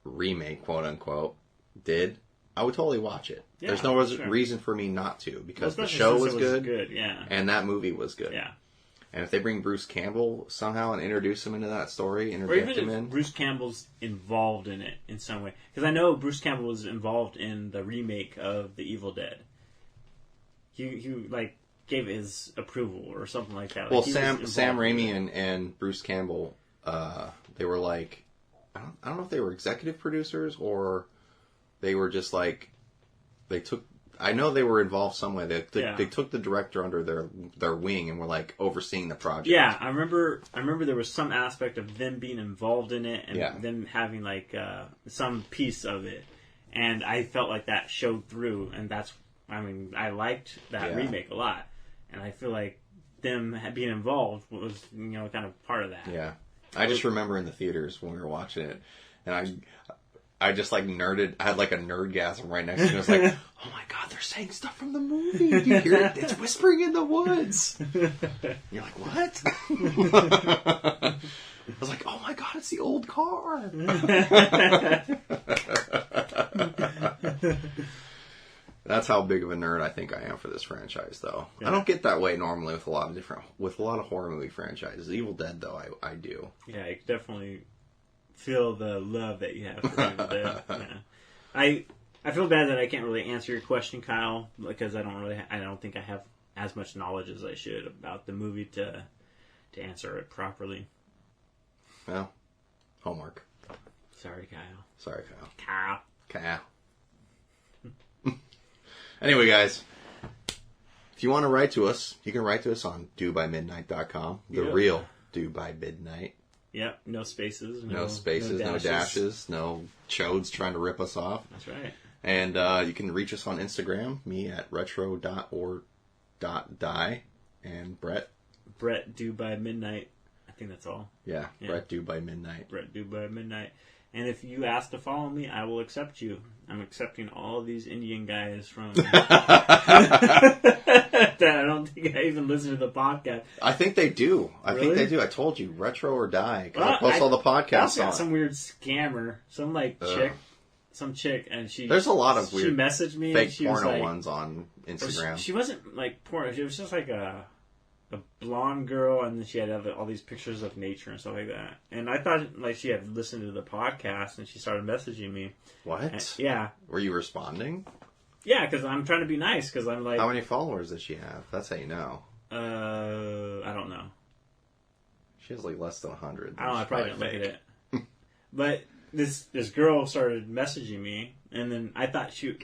remake, quote unquote, did, I would totally watch it. Yeah, there's no reason for me not to, because the show was good, yeah, and that movie was good. Yeah. And if they bring Bruce Campbell somehow and introduce him into that story, Bruce Campbell's involved in it in some way. Because I know Bruce Campbell was involved in the remake of The Evil Dead. He gave his approval or something like that. Well, Sam Raimi and Bruce Campbell, they were I don't know if they were executive producers or they were just they took. I know they were involved some way. They took the director under their wing and were overseeing the project. Yeah, I remember there was some aspect of them being involved in it and them having some piece of it, and I felt like that showed through. And I liked that remake a lot, and I feel like them being involved was kind of part of that. Yeah, I just remember in the theaters when we were watching it, and I just nerded. I had a nerdgasm right next to me. I was like, "Oh my god, they're saying stuff from the movie! Do you hear it? It's whispering in the woods." You're like, "What?" I was like, "Oh my god, it's the old car!" That's how big of a nerd I think I am for this franchise, though. Yeah. I don't get that way normally with a lot of horror movie franchises. Evil Dead, though, I do. Yeah, I definitely feel the love that you have for Evil Dead. Yeah. I feel bad that I can't really answer your question, Kyle, because I don't think I have as much knowledge as I should about the movie to answer it properly. Well, homework. Sorry, Kyle. Kyle. Anyway, guys, if you want to write to us, you can write to us on dubymidnight.com. The real Do by Midnight. Yep, no spaces. No spaces, no dashes, no chodes trying to rip us off. That's right. And you can reach us on Instagram, me at retro.or.die, and Brett. Brett due by midnight. I think that's all. Yeah, Brett due by midnight. Brett due by midnight. And if you ask to follow me, I will accept you. I'm accepting all these Indian guys from... that I don't think I even listen to the podcast. I think they do. I Really? think they do. I told you, retro or die. Because Well, I post all the podcasts also on got some weird scammer. Some chick, and she... There's a lot of weird She messaged me fake and she was porno like, ones on Instagram. She wasn't like porno. She was just like a blonde girl, and then she had all these pictures of nature and stuff like that. And I thought like she had listened to the podcast, and she started messaging me. What? And, yeah. Were you responding? Yeah, because I'm trying to be nice. Because I'm like, How many followers does she have? That's how you know. I don't know. She has like less than 100. I don't know. I She's probably didn't look fake. at it. But this girl started messaging me, and then I thought the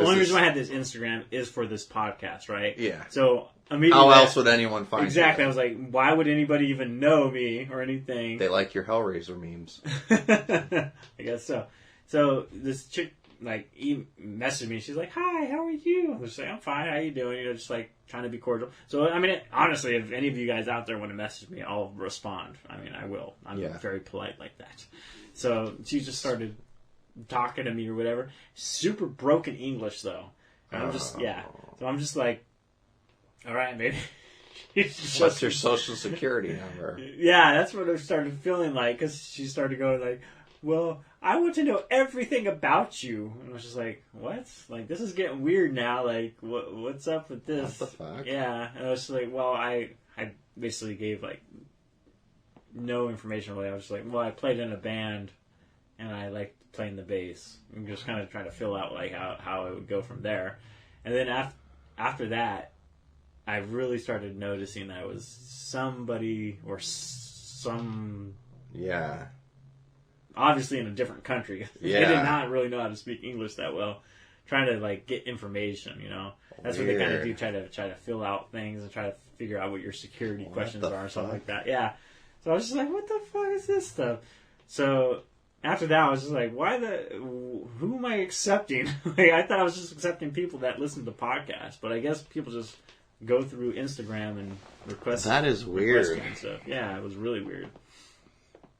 only reason why I had this Instagram is for this podcast, right? Yeah. So immediately, How else would anyone find exactly? you? I was like, why would anybody even know me or anything? They like your Hellraiser memes. I guess so. So this chick messaged me. She's like, "Hi, how are you?" I was like, "I'm fine. How you doing?" You know, just like trying to be cordial. So I mean, honestly, if any of you guys out there want to message me, I'll respond. I mean, I will. I'm very polite like that. So she just started talking to me or whatever. Super broken English though. And I'm just So I'm just like, all right, maybe. What's your social security number? Yeah, that's what I started feeling like, because she started going like, well, I want to know everything about you. And I was just like, what? Like, this is getting weird now. Like, what's up with this? What the fuck? Yeah. And I was just like, well, I basically gave, like, no information really. I was just like, well, I played in a band, and I liked playing the bass. I'm just kind of trying to fill out, like, how it would go from there. And then after that, I really started noticing that it was somebody or some... Yeah. Obviously in a different country. Yeah. They did not really know how to speak English that well. Trying to like get information, you know. That's what they kind of do. Try to fill out things and try to figure out what your security questions are and stuff like that. Yeah. So I was just like, what the fuck is this stuff? So after that, I was just like, who am I accepting? Like, I thought I was just accepting people that listen to the podcast, but I guess people just go through Instagram and request. That is weird. And stuff. Yeah, it was really weird.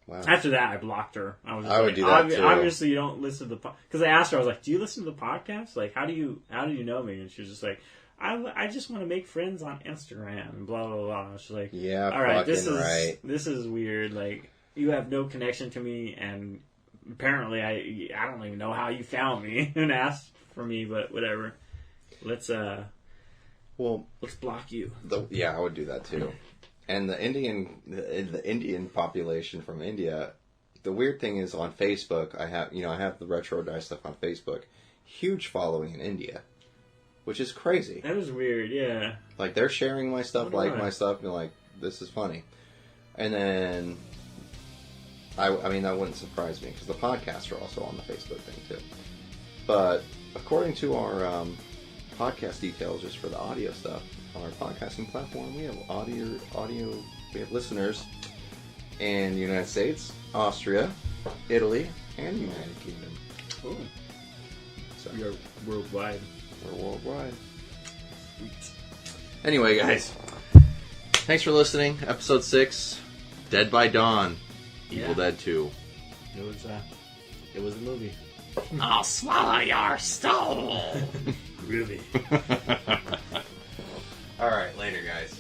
Wow. After that, I blocked her. I would like, do that too. Obviously, you don't listen to the podcast. Because I asked her, I was like, "Do you listen to the podcast? Like, how do you know me?" And she was just like, "I just want to make friends on Instagram." And blah blah blah. And she's like, "Yeah, all right, this is weird. Like, you have no connection to me, and apparently, I don't even know how you found me and asked for me, but whatever. Let's block you." I would do that too. And the Indian population from India, the weird thing is on Facebook, I have the Retro Die stuff on Facebook. Huge following in India, which is crazy. That was weird, yeah. Like, they're sharing my stuff, my stuff, and like, this is funny. And then, I mean, that wouldn't surprise me, because the podcasts are also on the Facebook thing too. But according to our podcast details, just for the audio stuff, on our podcasting platform, we have audio. We have listeners in the United States, Austria, Italy, and United Kingdom. Cool. So We are worldwide. we're worldwide. Anyway, guys, thanks for listening. Episode 6, Dead by Dawn, Evil Dead 2. It was a movie. I'll swallow your soul. Really. All right, later, guys.